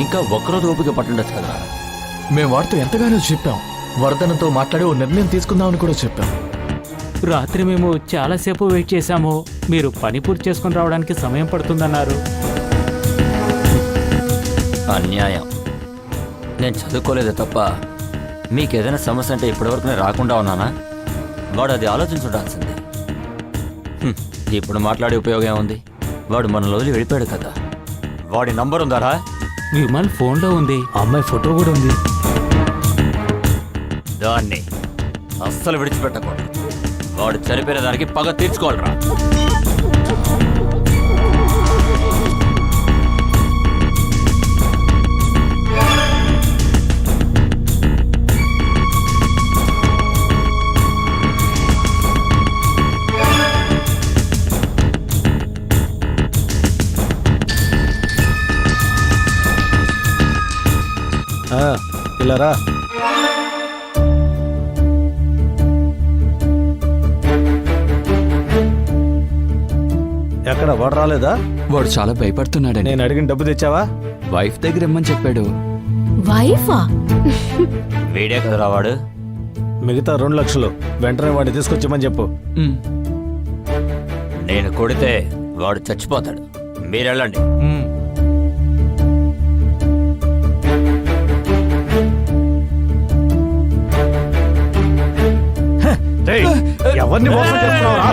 ఇంకా ఒక్కరోజు ఓపిక పట్టుండొచ్చు కదా. మేము వాడితో ఎంతగానో చెప్పాం. వర్ధనతో మాట్లాడి ఓ నిర్ణయం తీసుకుందామని కూడా చెప్పాం. రాత్రి మేము చాలాసేపు వెయిట్ చేశాము. మీరు పని పూర్తి చేసుకుని రావడానికి సమయం పడుతుందన్నారు. అన్యాయం. నేను చదువుకోలేదే తప్ప మీకేదైనా సమస్య అంటే ఇప్పటివరకు నేను రాకుండా ఉన్నానా? వాడు అది ఆలోచించుండాల్సింది. ఇప్పుడు మాట్లాడే ఉపయోగం ఏముంది? వాడు మన వదిలి వెళ్ళిపోయాడు కదా. వాడి నంబర్ ఉందారా? విమల్ ఫోన్లో ఉంది. ఆ అమ్మాయి ఫోటో కూడా ఉంది. దాన్ని అస్సలు విడిచిపెట్టకూడదు. వాడు చనిపోయిన దానికి పగ తీర్చుకోవాలరా. ఇలా రా. ఎక్కడ వాడు రాలేదా? వాడు చాలా భయపడుతున్నాడండి. నేను అడిగిన డబ్బు తెచ్చావా? వైఫ్ దగ్గర ఇమ్మని చెప్పాడు. వైఫా? వీడే కదరా వాడు. మిగతా 2 లక్షలు వెంటనే వాడిని తీసుకొచ్చిమని చెప్పు. ఉమ్. నేను కొడితే వాడు చచ్చిపోతాడు. మీరెళ్ళండి. ఎవరిని మోసం చేస్తున్నావురా?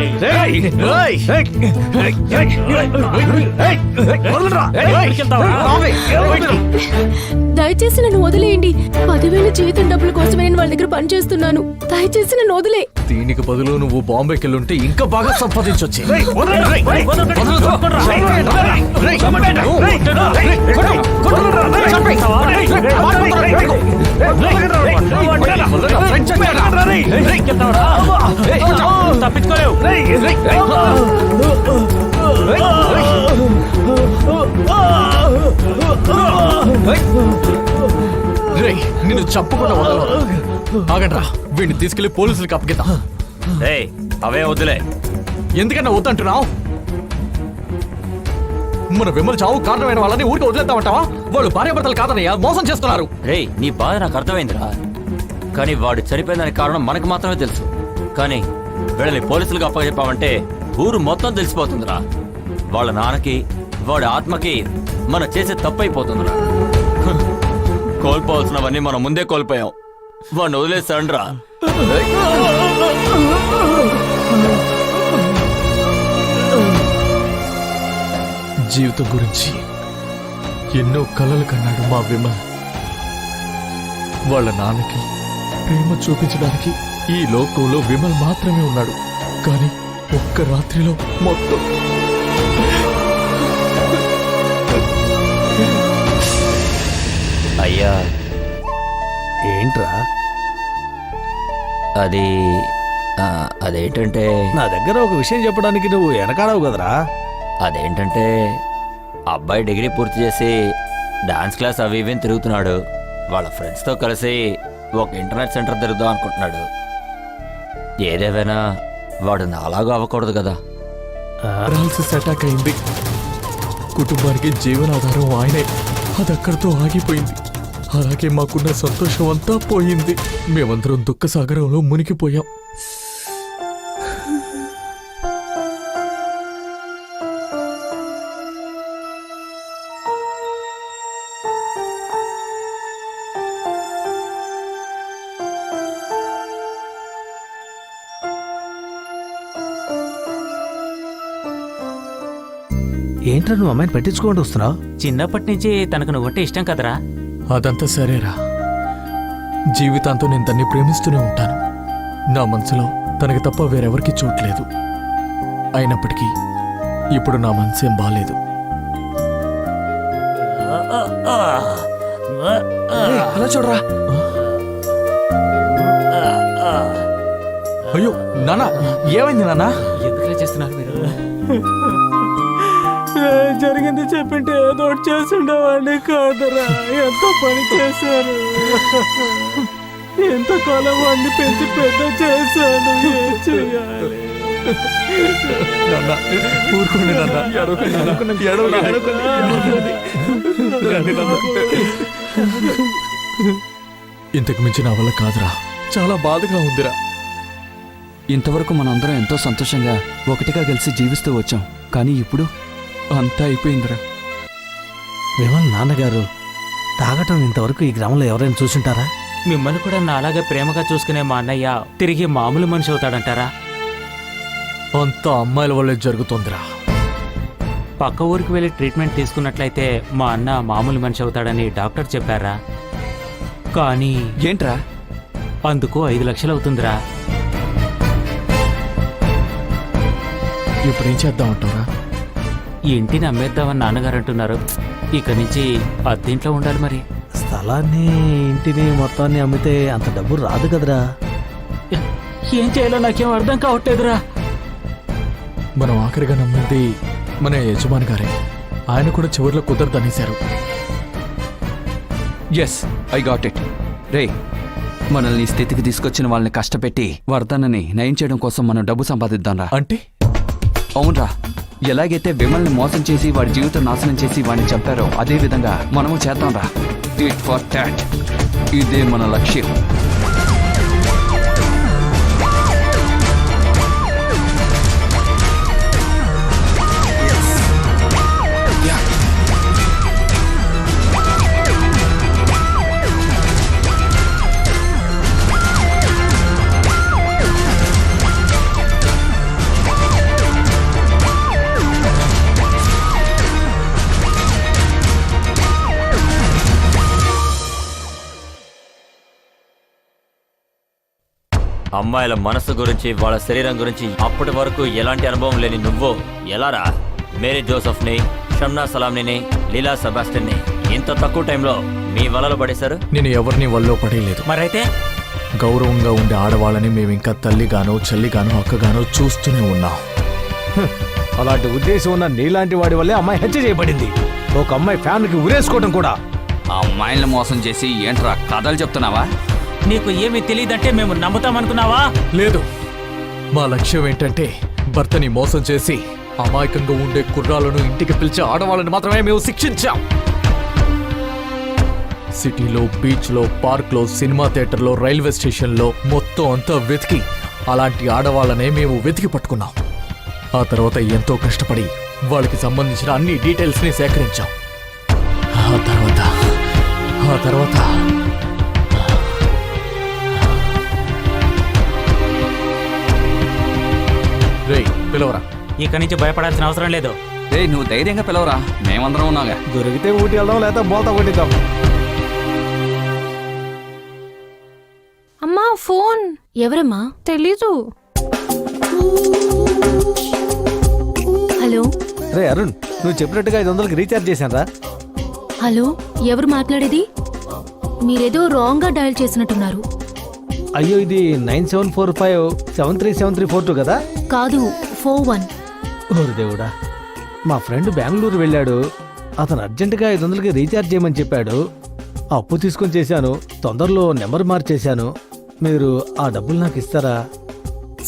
దయచేసి నన్ను వదిలేయండి. 10,000 జీతం డబ్బుల కోసమే నేను వాళ్ళ దగ్గర పని చేస్తున్నాను. దయచేసి నన్ను వదిలే. దీనికి బదులు నువ్వు బాంబేకి వెళ్ళుంటే ఇంకా బాగా సంపాదించొచ్చి. తప్పించుకోలేవు. నిన్ను చంపకుండా ఆగండ్రా. వీడిని తీసుకెళ్లి పోలీసులకు అప్పగిద్దాం. అవే వద్దులే. ఎందుకన్నా వద్దంటున్నావు? మన విమల్ చావు కారణమైన వాళ్ళని ఊరికి వదిలేద్దామంటావా? వాళ్ళు భార్యాభర్తలు కాదనయ్యా, మోసం చేస్తున్నారు. నీ బాధ నాకు అర్థమైందిరా. కానీ వాడు చనిపోయిందానికి కారణం మనకు మాత్రమే తెలుసు. కానీ వీళ్ళని పోలీసులకు అప్పచెప్పామంటే ఊరు మొత్తం తెలిసిపోతుందిరా. వాళ్ళ నాన్నకి వాడి ఆత్మకి మనం చేసే తప్పైపోతుందిరా. కోల్పోవాల్సినవన్నీ మనం ముందే కోల్పోయాం. వాడిని వదిలేస్తాండ్రా. జీవితం గురించి ఎన్నో కలలు కన్నాడు మా విమల్. వాళ్ళ నాన్నకి ప్రేమ చూపించడానికి ఈ లోకంలో విమల్ మాత్రమే ఉన్నాడు. కానీ ఒక్క రాత్రిలో మొత్తం. అయ్యా, ఏంట్రా? అదేంటంటే నా దగ్గర ఒక విషయం చెప్పడానికి నువ్వు వెనకాడవు కదరా. అదేంటంటే అబ్బాయి డిగ్రీ పూర్తి చేసి డాన్స్ క్లాస్ అవి ఇవి తిరుగుతున్నాడు. వాళ్ళ ఫ్రెండ్స్తో కలిసి ఒక ఇంటర్నెట్ సెంటర్ తిరుగుదాం అనుకుంటున్నాడు. ఏదేమైనా వాడు నాలాగా అవ్వకూడదు కదా. పారాలిసిస్ అటాక్ అయింది. కుటుంబానికి జీవనాధారం ఆయనే. అది అక్కడితో ఆగిపోయింది. అలాగే మాకున్న సంతోషం అంతా పోయింది. మేమందరం దుఃఖ సాగరంలో మునిగిపోయాం. ఏంట్రా నువ్వు అమ్మాయిని పట్టించుకోండి వస్తున్నావు? చిన్నప్పటి నుంచి తనకు నువ్వంటే ఇష్టం కదరా. అదంతా సరేరా. జీవితాంతో నేను తన్ని ప్రేమిస్తూనే ఉంటాను. నా మనసులో తనకి తప్ప వేరెవరికి చోట్లేదు. అయినప్పటికీ ఇప్పుడు నా మనసేం బాలేదు. అలా చూడరా. అయ్యో నాన్న, ఏమైంది నాన్న? ఎందుకు చేస్తున్నారు మీరు? జరిగింది చెప్పింటే ఏదో చేసిండేవాడిని కాదురా. ఎంతో పని చేశాను. ఎంతకాలం వాడిని పెంచి పెద్ద చేశాను. ఏం చెయ్యాలి? ఊరుకోండి ఇంతకు మించి నా వల్ల కాదురా. చాలా బాధగా ఉందిరా. ఇంతవరకు మనందరం ఎంతో సంతోషంగా ఒకటిగా కలిసి జీవిస్తూ వచ్చాం. కానీ ఇప్పుడు అంతా అయిపోయిందిరా. విమల్ నాన్నగారు తాగటం ఇంతవరకు ఈ గ్రామంలో ఎవరైనా చూసుంటారా? మిమ్మల్ని కూడా నాలాగే ప్రేమగా చూసుకునే మా అన్నయ్య తిరిగి మామూలు మనిషి అవుతాడంటారా? అంతా అమ్మాయిల వల్లే జరుగుతుందిరా. పక్క ఊరికి వెళ్ళి ట్రీట్మెంట్ తీసుకున్నట్లయితే మా అన్న మామూలు మనిషి అవుతాడని డాక్టర్ చెప్పారా? కానీ ఏంట్రా? అందుకు 5 లక్షలు అవుతుందిరా. ఇప్పుడు ఏం చేద్దామంటారా? ఈ ఇంటిని అమ్మేద్దామని నాన్నగారు అంటున్నారు. ఇక నుంచి అద్దెంట్లో ఉండాలి మరి. స్థలాన్ని ఇంటిని మొత్తాన్ని అమ్మితే అంత డబ్బు రాదు కదరా. ఏం చేయాలో నాకేం అర్థం కావట్లేదురా. మనం ఆఖరిగా నమ్మింది మన యజమాని గారే. ఆయన కూడా చివరిలో కుదరదనేశారు. Yes, I got it. రే, మనల్ని ఈ స్థితికి తీసుకొచ్చిన వాళ్ళని కష్టపెట్టి వర్ధనని నయం చేయడం కోసం మనం డబ్బు సంపాదిద్దాంరా. అంటే అవునరా, ఎలాగైతే విమల్ని మోసం చేసి వాడి జీవితం నాశనం చేసి వాడిని చంపారో అదే విధంగా మనము చేద్దాంరా. Tit for tat. ఇదే మన లక్ష్యం. అమ్మాయిల మనసు గురించి, వాళ్ళ శరీరం గురించి అప్పటి వరకు ఎలాంటి అనుభవం లేని నువ్వు ఎలారా మేరీ జోసెఫ్ని, షమ్నా సలాంని, లీలా సెబాస్టిన్ని ఇంత తక్కువ టైంలో మీ వలలో పడేశారు? నేను ఎవరిని వల్లో పడేయలేదు. మరైతే గౌరవంగా ఉండే ఆడవాళ్ళని మేము ఇంకా తల్లిగానో చెల్లిగానో అక్కగానో చూస్తూనే ఉన్నాం. అలాంటి ఉద్దేశం ఉన్న నీలాంటి వాడి వల్లే అమ్మాయి హత్య చేయబడింది. ఒక అమ్మాయి ఫ్యామిలీకి ఉరేసుకోవడం కూడా. ఆ అమ్మాయిల్ని మోసం చేసి ఏంట్రా కథలు చెప్తున్నావా? నీకు ఏమీ తెలియదంటే మేము నమ్ముతామనుకున్నావా? లేదు, మా లక్ష్యం ఏంటంటే భర్తని మోసం చేసి అమాయకంగా ఉండే కుర్రాలను ఇంటికి పిలిచే ఆడవాళ్ళని మాత్రమే మేము శిక్షించాం. సిటీలో, బీచ్లో, పార్క్లో, సినిమా థియేటర్లో, రైల్వే స్టేషన్లో మొత్తం అంతా వెతికి అలాంటి ఆడవాళ్ళనే మేము వెతికి పట్టుకున్నాం. ఆ తర్వాత ఎంతో కష్టపడి వాళ్ళకి సంబంధించిన అన్ని డీటెయిల్స్ని సేకరించాం. ఆ తర్వాత రేయ్, పిలవరా. ఇక నుంచి భయపడాల్సిన అవసరం లేదు. రే, నువ్వు ధైర్యంగా పిలవరా, మేమందరం ఉన్నాగా. దొరికితే ఊటి వెళ్దాం, లేదా బోల్తా కొట్టిద్దాం. అమ్మా ఫోన్. ఎవరమ్మా? తెలీదు. హలో రే అరుణ్, నువ్వు చెప్పినట్టుగా 500కి రీఛార్జ్ చేశాను. హలో, ఎవరు మాట్లాడేది? మీరేదో రాంగ్ గా డయల్ చేసినట్టున్నారు. అయ్యో, ఇది 9745737342 కదా? కాదు, 41. ఓరి దేవుడా, మా ఫ్రెండ్ బెంగళూరు వెళ్ళాడు. అతను అర్జెంటుగా 500కి రీఛార్జ్ చేయమని చెప్పాడు. అప్పు తీసుకొని చేశాను. తొందరలో నెంబర్ మార్చేశాను. మీరు ఆ డబ్బులు నాకు ఇస్తారా?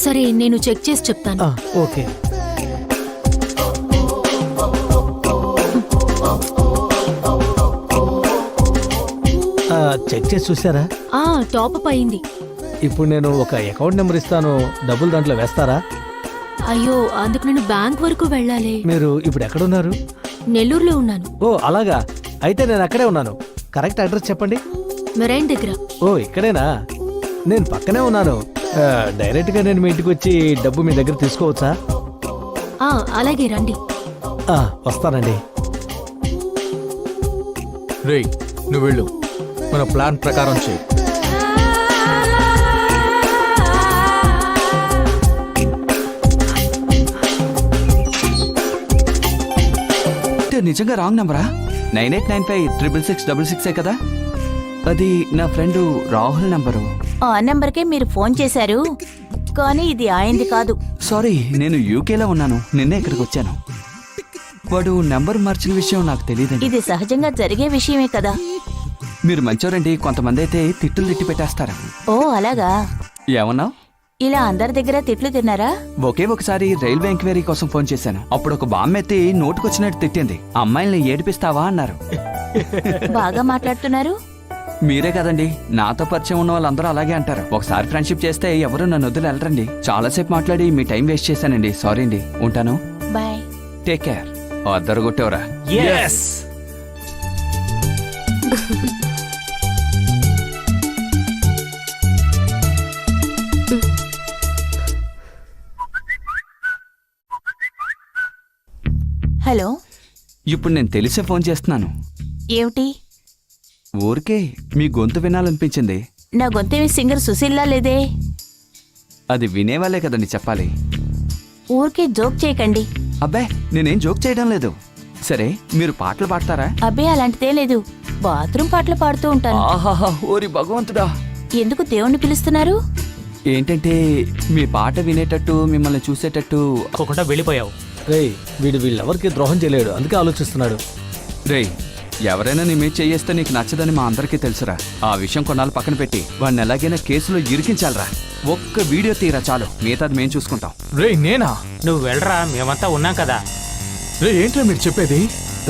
సరే, నేను చెక్ చేసి చెప్తాను. ఓకే. చెక్ చేసి చూసారా? టాప్అప్ అయింది. ఇప్పుడు నేను ఒక అకౌంట్ నెంబర్ ఇస్తాను, డబ్బులు దాంట్లో వేస్తారా? అయ్యో, అందుకు నేను బ్యాంక్ వరకు వెళ్ళాలి. మీరు ఇప్పుడు ఎక్కడున్నారు? నెల్లూరులో ఉన్నాను. ఓ అలాగా, అయితే నేను అక్కడే ఉన్నాను. కరెక్ట్ అడ్రస్ చెప్పండి. మెరైన్ దగ్గర. ఓ ఇక్కడేనా? నేను పక్కనే ఉన్నాను. డైరెక్ట్గా నేను మీ ఇంటికి వచ్చి డబ్బు మీ దగ్గర తీసుకోవచ్చా? అలాగే రండి. వస్తానండి. రేయ్, నువ్వు వెళ్ళు, మన ప్లాన్ ప్రకారం చేయి. నిజంగా రాంగ్ నంబరా? 9895666666 కదా? అది నా ఫ్రెండు రాహుల్ నంబరు. ఆ నంబర్కే మీరు ఫోన్ చేశారు, కానీ ఇది ఆయనది కాదు. సారీ, నేను యూకేలో ఉన్నాను. నిన్నే ఇక్కడికి వచ్చాను. వాడు నెంబర్ మార్చిన విషయం నాకు తెలియదండి. ఇది సహజంగా జరిగే విషయమే కదా. మీరు మంచోరండి. కొంతమంది అయితే తిట్టులు తిట్టి పెట్టేస్తారు. ఓ అలాగా? ఏమన్నావు? ఇలా అందరి దగ్గర తిట్లు తిన్నారా? ఒకసారి రైల్వే ఎంక్వైరీ కోసం ఫోన్ చేశాను. అప్పుడు ఒక బామ్మ ఎత్తి నోటుకొచ్చినట్టు తిట్టింది. అమ్మాయిల్ని ఏడిపిస్తావా అన్నారు. బాగా మాట్లాడుతున్నారు. మీరే కదండి, నాతో పరిచయం ఉన్న వాళ్ళందరూ అలాగే అంటారు. ఒకసారి ఫ్రెండ్షిప్ చేస్తే ఎవరు నన్ను వదిలి వెళ్ళరండి. చాలాసేపు మాట్లాడి మీ టైం వేస్ట్ చేశానండి. సారీ అండి, ఉంటాను. బాయ్. Take care. అద్దరు కొట్టేవరా. Yes! హలో, ఇప్పుడు నేను తెలిసే ఫోన్ చేస్తున్నాను. ఏమిటి? ఊరికే మీ గొంతు వినాలనిపించింది. నా గొంతేమి సింగర్ సుశీల్లా లేదే. అది వినేవాళ్ళే కదండి చెప్పాలి. ఊరికే జోక్ చేయకండి. అబ్బే, నేనేం జోక్ చేయడం లేదు. సరే, మీరు పాటలు పాడతారా? అబ్బే అలాంటిదే లేదు. బాత్రూమ్ పాటలు పాడుతూ ఉంటాను. ఆహాహా, ఓరి భగవంతుడా. ఎందుకు దేవుణ్ణి పిలుస్తున్నారు? ఏంటంటే మీ పాట వినేటట్టు, మిమ్మల్ని చూసేటట్టు. ఒక్కొక్కట వెళ్ళిపోయావు. రేయ్, వీళ్ళెవరికి ద్రోహం చేయలేడు, అందుకే ఆలోచిస్తున్నాడు. రేయ్, ఎవరైనా నీ మీద చేయేస్తే నీకు నచ్చదని మా అందరికీ తెలుసురా. ఆ విషయం కొన్నాళ్ళు పక్కన పెట్టి వాడిని ఎలాగైనా కేసులో ఇరికించాలరా. ఒక్క వీడియో తీరా చాలు, మిగతాది మేము చూసుకుంటాం. రే నేనా? నువ్వు వెళ్ళరా, మేమంతా ఉన్నాం కదా. రే ఏంట్రా మీరు చెప్పేది?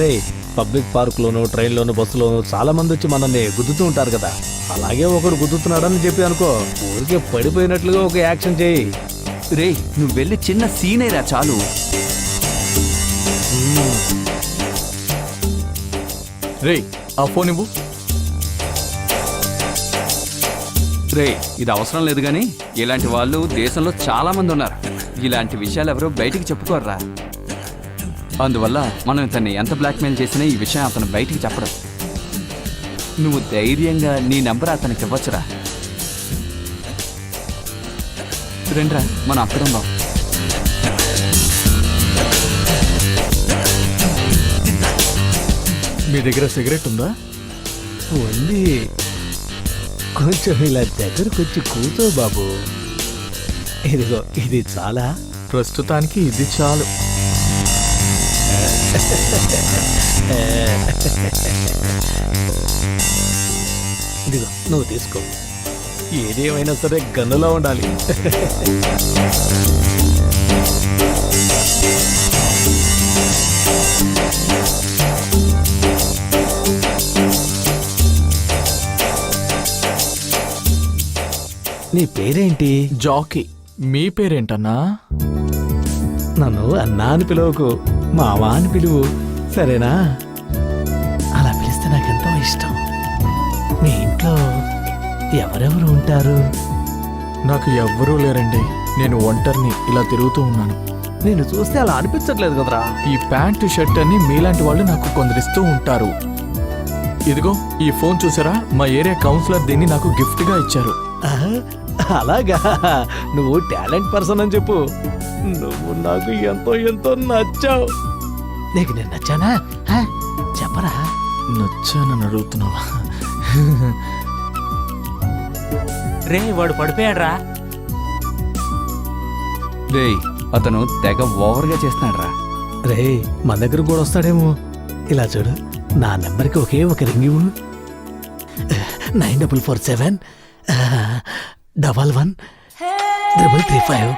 రేయ్, పబ్లిక్ పార్కులోను, ట్రైన్లోను, బస్సులోను చాలా మంది వచ్చి మనల్ని గుద్దుతూ ఉంటారు కదా. అలాగే ఒకడు గుద్దుతున్నాడని చెప్పి అనుకో, ఊరికే పడిపోయినట్లుగా ఒక యాక్షన్ చేయి. రేయ్, నువ్వు వెళ్ళి చిన్న సీనేరా చాలు. రే ఆ ఫోన్ ఇవ్వు. రే, ఇది అవసరం లేదు గాని ఇలాంటి వాళ్ళు దేశంలో చాలా మంది ఉన్నారు. ఇలాంటి విషయాలు ఎవరో బయటికి చెప్పుకోర్రా. అందువల్ల మనం ఇతన్ని ఎంత బ్లాక్మెయిల్ చేసినా ఈ విషయం అతను బయటికి చెప్పడం. నువ్వు ధైర్యంగా నీ నెంబర్ అతనికి ఇవ్వచ్చురా. రండ్రా, మనం అక్కడ ఉందాం. మీ దగ్గర సిగరెట్ ఉందా? ఉంది. కొంచెం ఇలా దగ్గరకు వచ్చి కూర్చో బాబు. ఇదిగో, ఇది చాలా. ప్రస్తుతానికి ఇది చాలు. ఇదిగో, నువ్వు తీసుకో. ఏదేమైనా సరే గన్నులో ఉండాలి. నీ పేరేంటి? జాకీ. మీ పేరేంటన్నా? నన్ను అన్నా అని పిలవకు, మావా అని పిలువు, సరేనా? అలా పిలిస్తే నాకెంతో ఇష్టం. మీ ఇంట్లో ఎవరెవరు ఉంటారు? నాకు ఎవ్వరూ లేరండి. నేను ఒంటరిని, ఇలా తిరుగుతూ ఉన్నాను. నేను చూస్తే అలా అనిపించట్లేదు కదరా. ఈ ప్యాంటు షర్ట్ అని మీలాంటి వాళ్ళు నాకు కొందరిస్తూ ఉంటారు. ఇదిగో ఈ ఫోన్ చూసారా? మా ఏరియా కౌన్సిలర్ దీన్ని నాకు గిఫ్ట్గా ఇచ్చారు. ఆహా, అలాగా? నువ్వు టాలెంట్ పర్సన్ అని చెప్పు. నువ్వు నాకు ఎంతో ఎంతో నచ్చావు. నీకు నేను నచ్చానా? చెప్పరా. నచ్చానని అడుగుతున్నావా? రే, వాడు పడిపోయాడ్రా. రేయ్, అతను తెగ ఓవర్గా చేస్తున్నాడు రా. రే, మన దగ్గర కూడా వస్తాడేమో. ఇలా చూడు, నా నెంబర్కి ఒకే ఒక రింగ్ ఇవ్వు. 9447 11 335.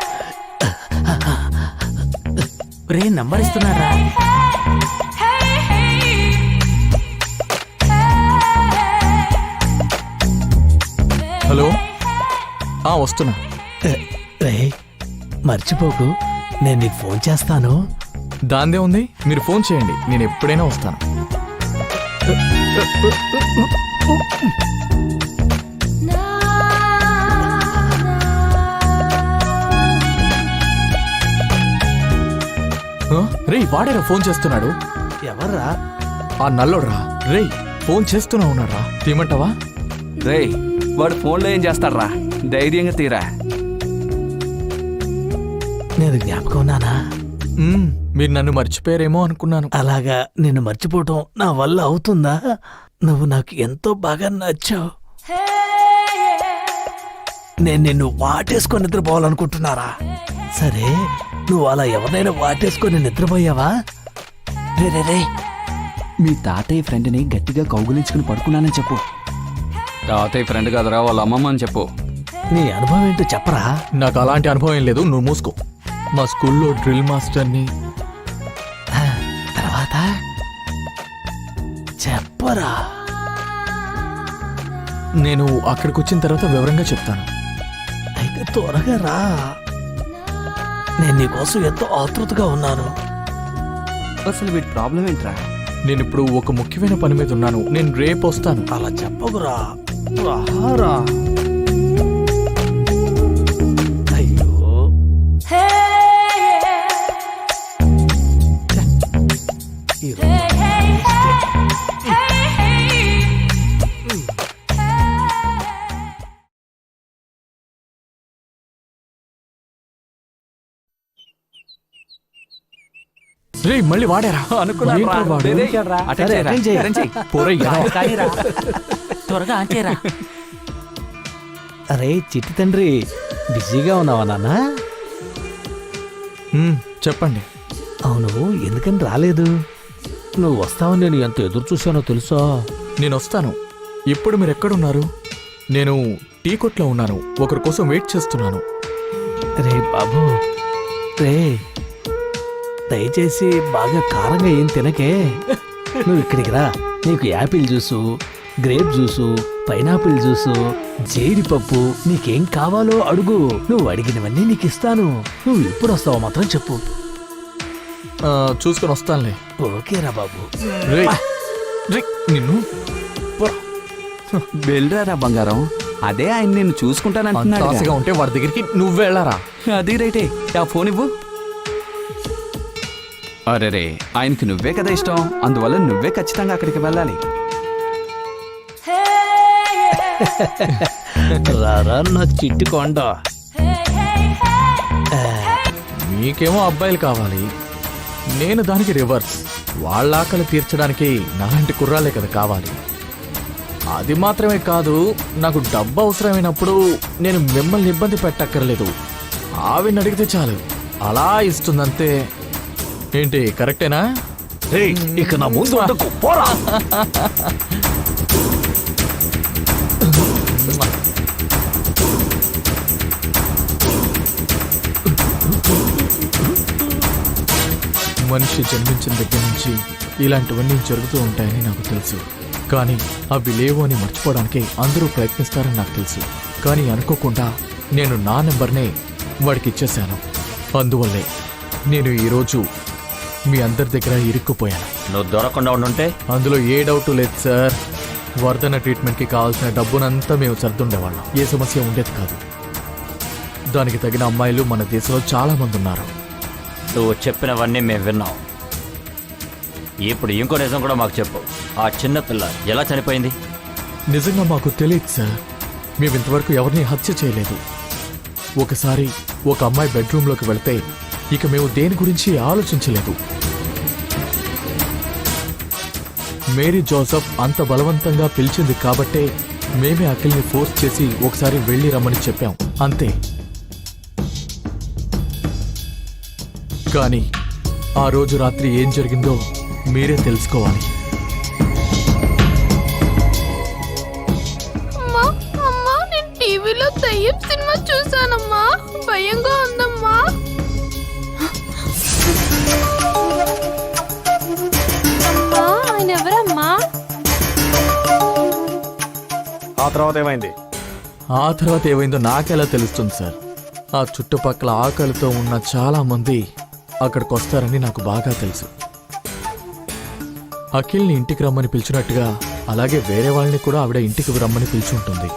రే, నంబర్ ఇస్తున్నారా? హలో, వస్తున్నా. రే, మర్చిపోకు, నేను నీకు ఫోన్ చేస్తాను. దాందే ఉంది, మీరు ఫోన్ చేయండి, నేను ఎప్పుడైనా వస్తాను. రే, వాడేరా ఫోన్ చేస్తున్నాడు? ఎవర్రా? ఆ నల్లోడ్రా. రే, ఫోన్ చేస్తూనే ఉన్నారా? తీయమంటావా? రేయ్, వాడు ఫోన్లో ఏం చేస్తాడ్రా? ధైర్యంగా తీరా. నేను జ్ఞాపకం ఉన్నానా? మీరు నన్ను మర్చిపోయారేమో అనుకున్నాను. అలాగా నిన్ను మర్చిపోవటం నా వల్ల అవుతుందా? నువ్వు నాకు ఎంతో బాగా నచ్చావు. నేను నిన్ను వాటేసుకొని నిద్రపోవాలనుకుంటున్నారా? సరే, నువ్వు అలా ఎవరినైనా వాటేసుకొని నిద్రపోయావా? రే రే రే, మీ తాతయ్య ఫ్రెండ్ని గట్టిగా కౌగులించుకుని పడుకున్నానని చెప్పు. తాతయ్య ఫ్రెండ్ కదరా, వాళ్ళ అమ్మమ్మ అని చెప్పు. నీ అనుభవం ఏంటో చెప్పరా. నాకు అలాంటి అనుభవం ఏం లేదు, నువ్వు మూసుకో. మా స్కూల్లో డ్రిల్ మాస్టర్ని. తర్వాత చెప్పరా. నేను అక్కడికి వచ్చిన తర్వాత వివరంగా చెప్తాను. అయితే త్వరగా రా, నేను నీకోసం ఎంతో ఆతృతగా ఉన్నాను. అసలు వీడి ప్రాబ్లం ఏంట్రా? నేను ఇప్పుడు ఒక ముఖ్యమైన పని మీద ఉన్నాను. నేను రేపు వస్తాను. అలా చెప్పకురా, రారా. అయ్యో ఈ రోజు రే మళ్ళీ వాడారా? ఏంట్రా వాడు? సరే, attend చేయి. పోరయ్యా. త్వరగా ఆన్ చేయరా. అరే చిట్టి తండ్రి, బిజీగా ఉన్నావా నాన్న? చెప్పండి. అవును, ఎందుకని రాలేదు? నువ్వు వస్తావని నేను ఎంత ఎదురు చూశానో తెలుసా? నేను వస్తాను. ఇప్పుడు మీరు ఎక్కడున్నారు? నేను టీ కొట్లో ఉన్నాను. ఒకరి కోసం వెయిట్ చేస్తున్నాను. రే బాబు, రే దయచేసి బాగా కారంగా ఏం తినకే. నువ్వు ఇక్కడికి రా, నీకు Apple juice, grape juice, pineapple juice, జీడిపప్పు, నీకేం కావాలో అడుగు. నువ్వు అడిగినవన్నీ నీకు ఇస్తాను. నువ్వు ఎప్పుడు వస్తావో మాత్రం చెప్పు. చూసుకొని వస్తానులే. ఓకేరా బాబు. రేయ్, నిన్ను వెళ్ళరా బంగారం, అదే ఆయన నేను అంత చూసుకుంటానంటున్నాడు. ఆశగా ఉంటే వాడి దగ్గరికి నువ్వు వెళ్ళారా? అది రైటే. ఆ ఫోన్ ఇవ్వు. అరే రే, ఆయనకి నువ్వే కదా ఇష్టం, అందువల్ల నువ్వే ఖచ్చితంగా అక్కడికి వెళ్ళాలి. రారా నా చిట్టి కొండ. మీకేమో అబ్బాయిలు కావాలి, నేను దానికి రివర్స్. వాళ్ళ ఆకలి తీర్చడానికి నాలాంటి కుర్రాలే కదా కావాలి. అది మాత్రమే కాదు, నాకు డబ్బు అవసరమైనప్పుడు నేను మిమ్మల్ని ఇబ్బంది పెట్టక్కర్లేదు. ఆవిని అడిగితే చాలు, అలా ఇస్తుందంతే. ఏంటి, కరెక్టేనా? ఇక నా ముందు అడ్డుకు పోరా. మనిషి జన్మించిన దగ్గర నుంచి ఇలాంటివన్నీ జరుగుతూ ఉంటాయని నాకు తెలుసు. కానీ అవి లేవు అని మర్చిపోవడానికి అందరూ ప్రయత్నిస్తారని నాకు తెలుసు. కానీ అనుకోకుండా నేను నా నెంబర్నే వాడికి ఇచ్చేశాను. అందువల్లే నేను ఈరోజు మీ అందరి దగ్గర ఇరుక్కుపోయాను. నువ్వు దొరకకుండా ఉండుంటే అందులో ఏ డౌట్ లేదు సార్. వర్ధన ట్రీట్మెంట్కి కావాల్సిన డబ్బునంతా మేము సర్దుండేవాళ్ళం. ఏ సమస్య ఉండేది కాదు. దానికి తగిన అమ్మాయిలు మన దేశంలో చాలా మంది ఉన్నారు. నువ్వు చెప్పినవన్నీ మేము విన్నాం. ఇప్పుడు ఇంకో నిజం కూడా మాకు చెప్పు. ఆ చిన్న పిల్ల ఎలా చనిపోయింది? నిజంగా మాకు తెలియదు సార్. మేము ఇంతవరకు ఎవరిని హత్య చేయలేదు. ఒకసారి ఒక అమ్మాయి బెడ్రూమ్లోకి వెళ్తే ఇక మేము దేని గురించి ఆలోచించలేదు. మేరీ జోసెఫ్ అంత బలవంతంగా పిలిచింది కాబట్టే మేమే అఖిల్ని ఫోర్స్ చేసి ఒకసారి వెళ్ళి రమ్మని చెప్పాం, అంతే. కానీ ఆ రోజు రాత్రి ఏం జరిగిందో మీరే తెలుసుకోవాలి. అమ్మా, నేను టీవీలో దయ్యం సినిమా చూసానమ్మా, భయంగా ఉందమ్మా. ఆయన ఎవరమ్మా? ఆ తర్వాత ఏమైంది? ఆ తర్వాత ఏమైందో నాకెలా తెలుస్తుంది సార్? ఆ చుట్టుపక్కల ఆకలితో ఉన్న చాలా మంది అక్కడికి వస్తారని నాకు బాగా తెలుసు. అఖిల్ని ఇంటికి రమ్మని పిలిచినట్టుగా అలాగే వేరే వాళ్ళని కూడా ఆవిడ ఇంటికి రమ్మని పిలిచుంటుంది.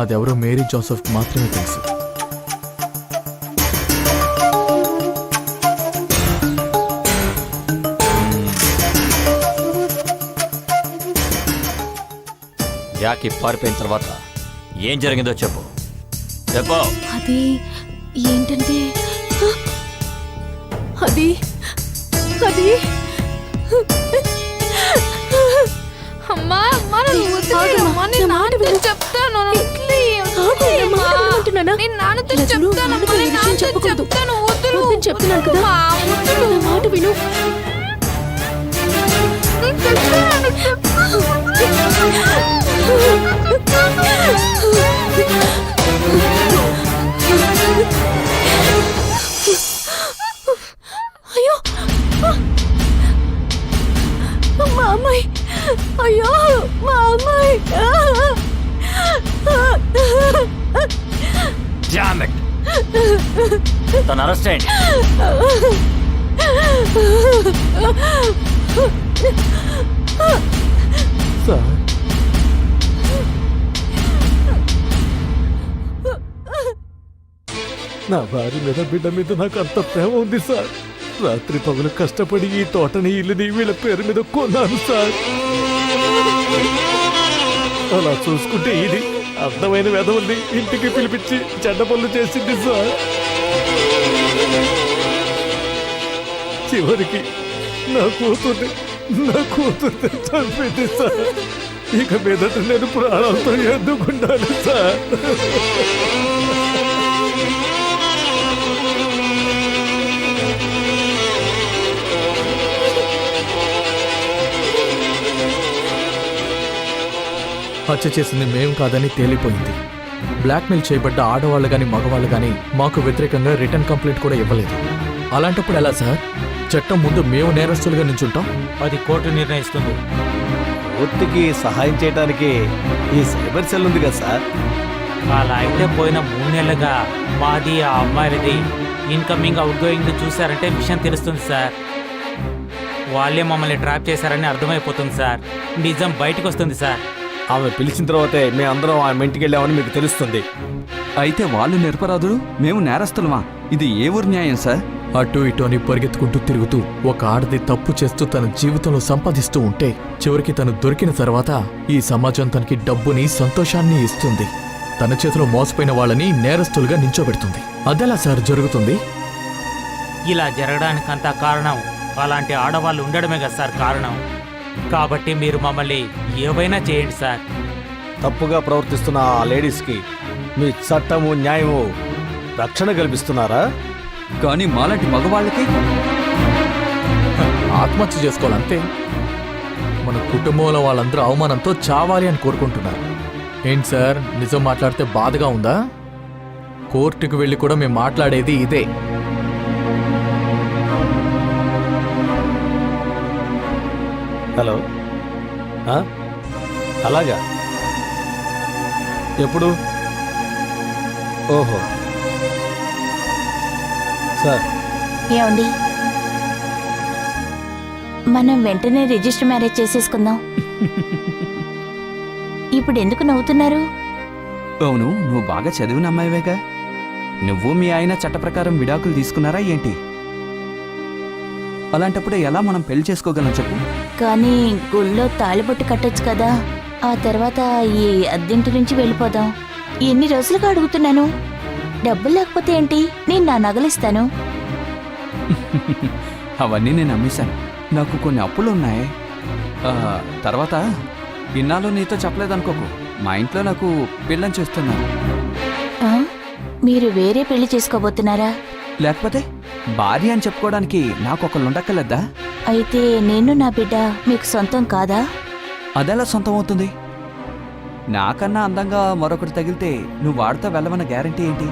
అదెవరో మేరీ జోసెఫ్ మాత్రమే తెలుసు. జాకీ పారిపోయిన తర్వాత ఏం జరిగిందో చెప్పు. చెప్పు. అది ఏంటంటే అది అది అమ్మా అమ్మా నన్ను వదిలేయమ్మా, నేను నాన్నతో చెప్తాను. నేను నాన్నతో చెప్తానమ్మా, నేను నాన్నతో చెప్తాను. వదులు చెప్తున్నాను కదా, నా మాట విను. అయ్యో, మా అమ్మాయి, అయ్యో మా అమ్మాయి. Damn it. తను అరెస్ట్ అయ్యండి. సార్ నా భార్య మీద బిడ్డ మీద నాకు అంత ప్రేమ ఉంది సార్. రాత్రి పగలు కష్టపడి ఈ తోటని ఇల్లుని వీళ్ళ పేరు మీద కొన్నాను సార్. అలా చూసుకుంటే ఇది అందమైన వెధవుల్ని ఇంటికి పిలిపించి చెడ్డ పనులు చేసింది సార్. చివరికి నా కూతుర్ని చంపింది సార్. ఇక మీదట నేను ప్రాణాలతో ఎందుకుండాలి సార్? హత్య చేసింది మేం కాదని తేలిపోయింది. బ్లాక్మెయిల్ చేయబడ్డ ఆడవాళ్ళు గాని మగవాళ్ళు గాని మాకు వ్యతిరేకంగా రిటర్న్ కంప్లైంట్ కూడా ఇవ్వలేదు. అలాంటప్పుడు ఎలా సార్? చట్టం ముందు మేము నేరస్తులుగా నించుంటాం? అది కోర్టు నిర్ణయిస్తుంది. కోర్టుకి సహాయం చేయడానికి ఈ సైబర్ సెల్ ఉంది కదా సార్. అలా అయితే పోయిన 3 నెలలుగా మాది ఆ అమ్మాయిలది ఇన్కమింగ్ అవుట్ గోయింగ్ చూసారంటే విషయం తెలుస్తుంది సార్. వాళ్ళే మమ్మల్ని ట్రాప్ చేశారని అర్థమైపోతుంది సార్. నిజం బయటకు వస్తుంది సార్. ఆమె పిలిచిన తర్వాతే మేము అందరం ఆమె ఇంటికి వెళ్ళామని మీకు తెలుస్తుంది. అయితే వాళ్ళు నిరపరాధులు, మేము నేరస్తులమా? ఇది ఏ ఊరు న్యాయం సార్? అటు ఇటు అని పరిగెత్తుకుంటూ తిరుగుతూ ఒక ఆడది తప్పు చేస్తూ తన జీవితంలో సంపాదిస్తూ ఉంటే చివరికి తను దొరికిన తర్వాత ఈ సమాజం తనకి డబ్బుని సంతోషాన్ని ఇస్తుంది. తన చేతిలో మోసపోయిన వాళ్ళని నేరస్తులుగా నించోబెడుతుంది. అదెలా సార్ జరుగుతుంది? ఇలా జరగడానికంతా కారణం అలాంటి ఆడవాళ్ళు ఉండడమే కదా సార్ కారణం. కాబట్టి మీరు మమ్మల్ని ఏవైనా చేయండి సార్. తప్పుగా ప్రవర్తిస్తున్న ఆ లేడీస్కి మీ చట్టము న్యాయము రక్షణ కల్పిస్తున్నారా? కానీ మాలాంటి మగవాళ్ళకి ఆత్మహత్య చేసుకోవాలంతే. మన కుటుంబంలో వాళ్ళందరూ అవమానంతో చావాలి అని కోరుకుంటున్నారు. ఏంటి సార్, నిజం మాట్లాడితే బాధగా ఉందా? కోర్టుకు వెళ్ళి కూడా మేము మాట్లాడేది ఇదే. హలో, అలాగా? ఎప్పుడు? ఓహో సార్. ఏమండి, మనం వెంటనే రిజిస్టర్ మ్యారేజ్ చేసేసుకుందాం. ఇప్పుడు ఎందుకు నవ్వుతున్నారు? అవును, నువ్వు బాగా చదివిన అమ్మాయివేగా. నువ్వు మీ ఆయన చట్ట ప్రకారం విడాకులు తీసుకున్నారా ఏంటి? అలాంటప్పుడే ఎలా మనం పెళ్లి చేసుకోగలం చెప్పు? కానీ గుళ్ళో తాళిబొట్టు కట్టొచ్చు కదా. ఆ తర్వాత ఈ అద్దెంటి నుంచి వెళ్ళిపోదాం. ఎన్ని రోజులుగా అడుగుతున్నాను. డబ్బులు లేకపోతే ఏంటి, నేను నా నగలిస్తాను. అవన్నీ నేను అమ్మేశాను. నాకు కొన్ని అప్పులు ఉన్నాయి. తర్వాత ఇన్నాళ్ళు నీతో చెప్పలేదనుకోకు, మా ఇంట్లో నాకు పెళ్ళని చేస్తున్నాను. ఆ? మీరు వేరే పెళ్లి చేసుకోబోతున్నారా? లేకపోతే భార్య అని చెప్పుకోవడానికి నాకు ఒకళ్ళు ఉండక్కర్లేదా? అయితే నేను నా బిడ్డ మీకు సొంతం కాదా? అదెలా సొంతం అవుతుంది? నాకన్నా అందంగా మరొకటి తగిలితే నువ్వు వాడితో వెళ్ళమన్న గ్యారంటీ ఏంటి?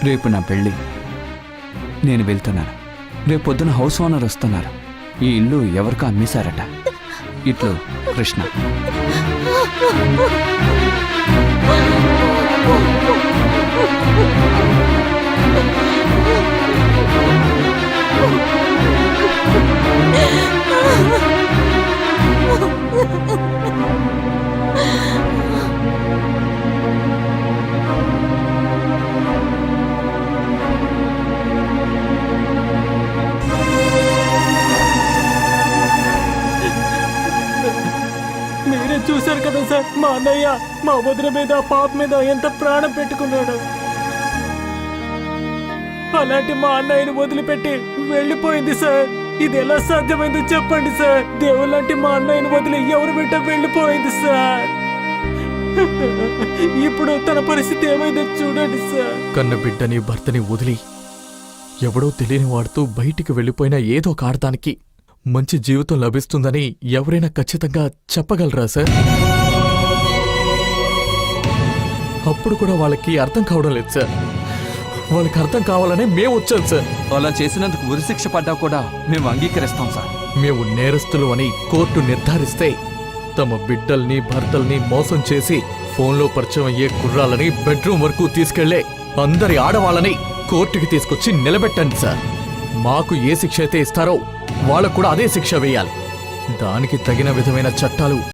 రేపు నా పెళ్ళి. నేను వెళ్తున్నాను. రేపు పొద్దున హౌస్ ఓనర్ వస్తున్నారు. ఈ ఇల్లు ఎవరికో అమ్మేశారట. ఇట్లు కృష్ణ. మీరే చూశారు కదా సార్, మా అన్నయ్య మా వదిన మీద పాప మీద ఎంత ప్రాణం పెట్టుకున్నాడు. అలాంటి మా అన్నయ్యని వదిలిపెట్టి వెళ్ళిపోయింది సార్. ఇది ఎలా సాధ్యమైందో చెప్పండి సార్. దేవుళ్ళంటి మా అన్నయ్యని వదిలి ఎవరు బిడ్డ వెళ్ళిపోయింది సార్. ఇప్పుడు తన పరిస్థితి ఏమైందో చూడండి సార్. కన్న బిడ్డని భర్తని వదిలి ఎవడో తెలియని వాడుతూ బయటికి వెళ్ళిపోయిన ఏదో ఒక ఆడదానికి మంచి జీవితం లభిస్తుందని ఎవరైనా ఖచ్చితంగా చెప్పగలరా సార్? అప్పుడు కూడా వాళ్ళకి అర్థం కావడం లేదు సార్. వాళ్ళకి అర్థం కావాలనే మేము వచ్చాం సార్. అలా చేసినందుకు ఉరిశిక్ష పడ్డా కూడా మేము అంగీకరిస్తాం సార్. మేము నేరస్తులు అని కోర్టు నిర్ధారిస్తే తమ బిడ్డల్ని భర్తల్ని మోసం చేసి ఫోన్లో పరిచయం అయ్యే కుర్రాలని బెడ్రూమ్ వరకు తీసుకెళ్లే అందరి ఆడవాళ్ళని కోర్టుకి తీసుకొచ్చి నిలబెట్టండి సార్. మాకు ఏ శిక్ష అయితే ఇస్తారో వాళ్ళకు కూడా అదే శిక్ష వేయాలి. దానికి తగిన విధమైన చట్టాలు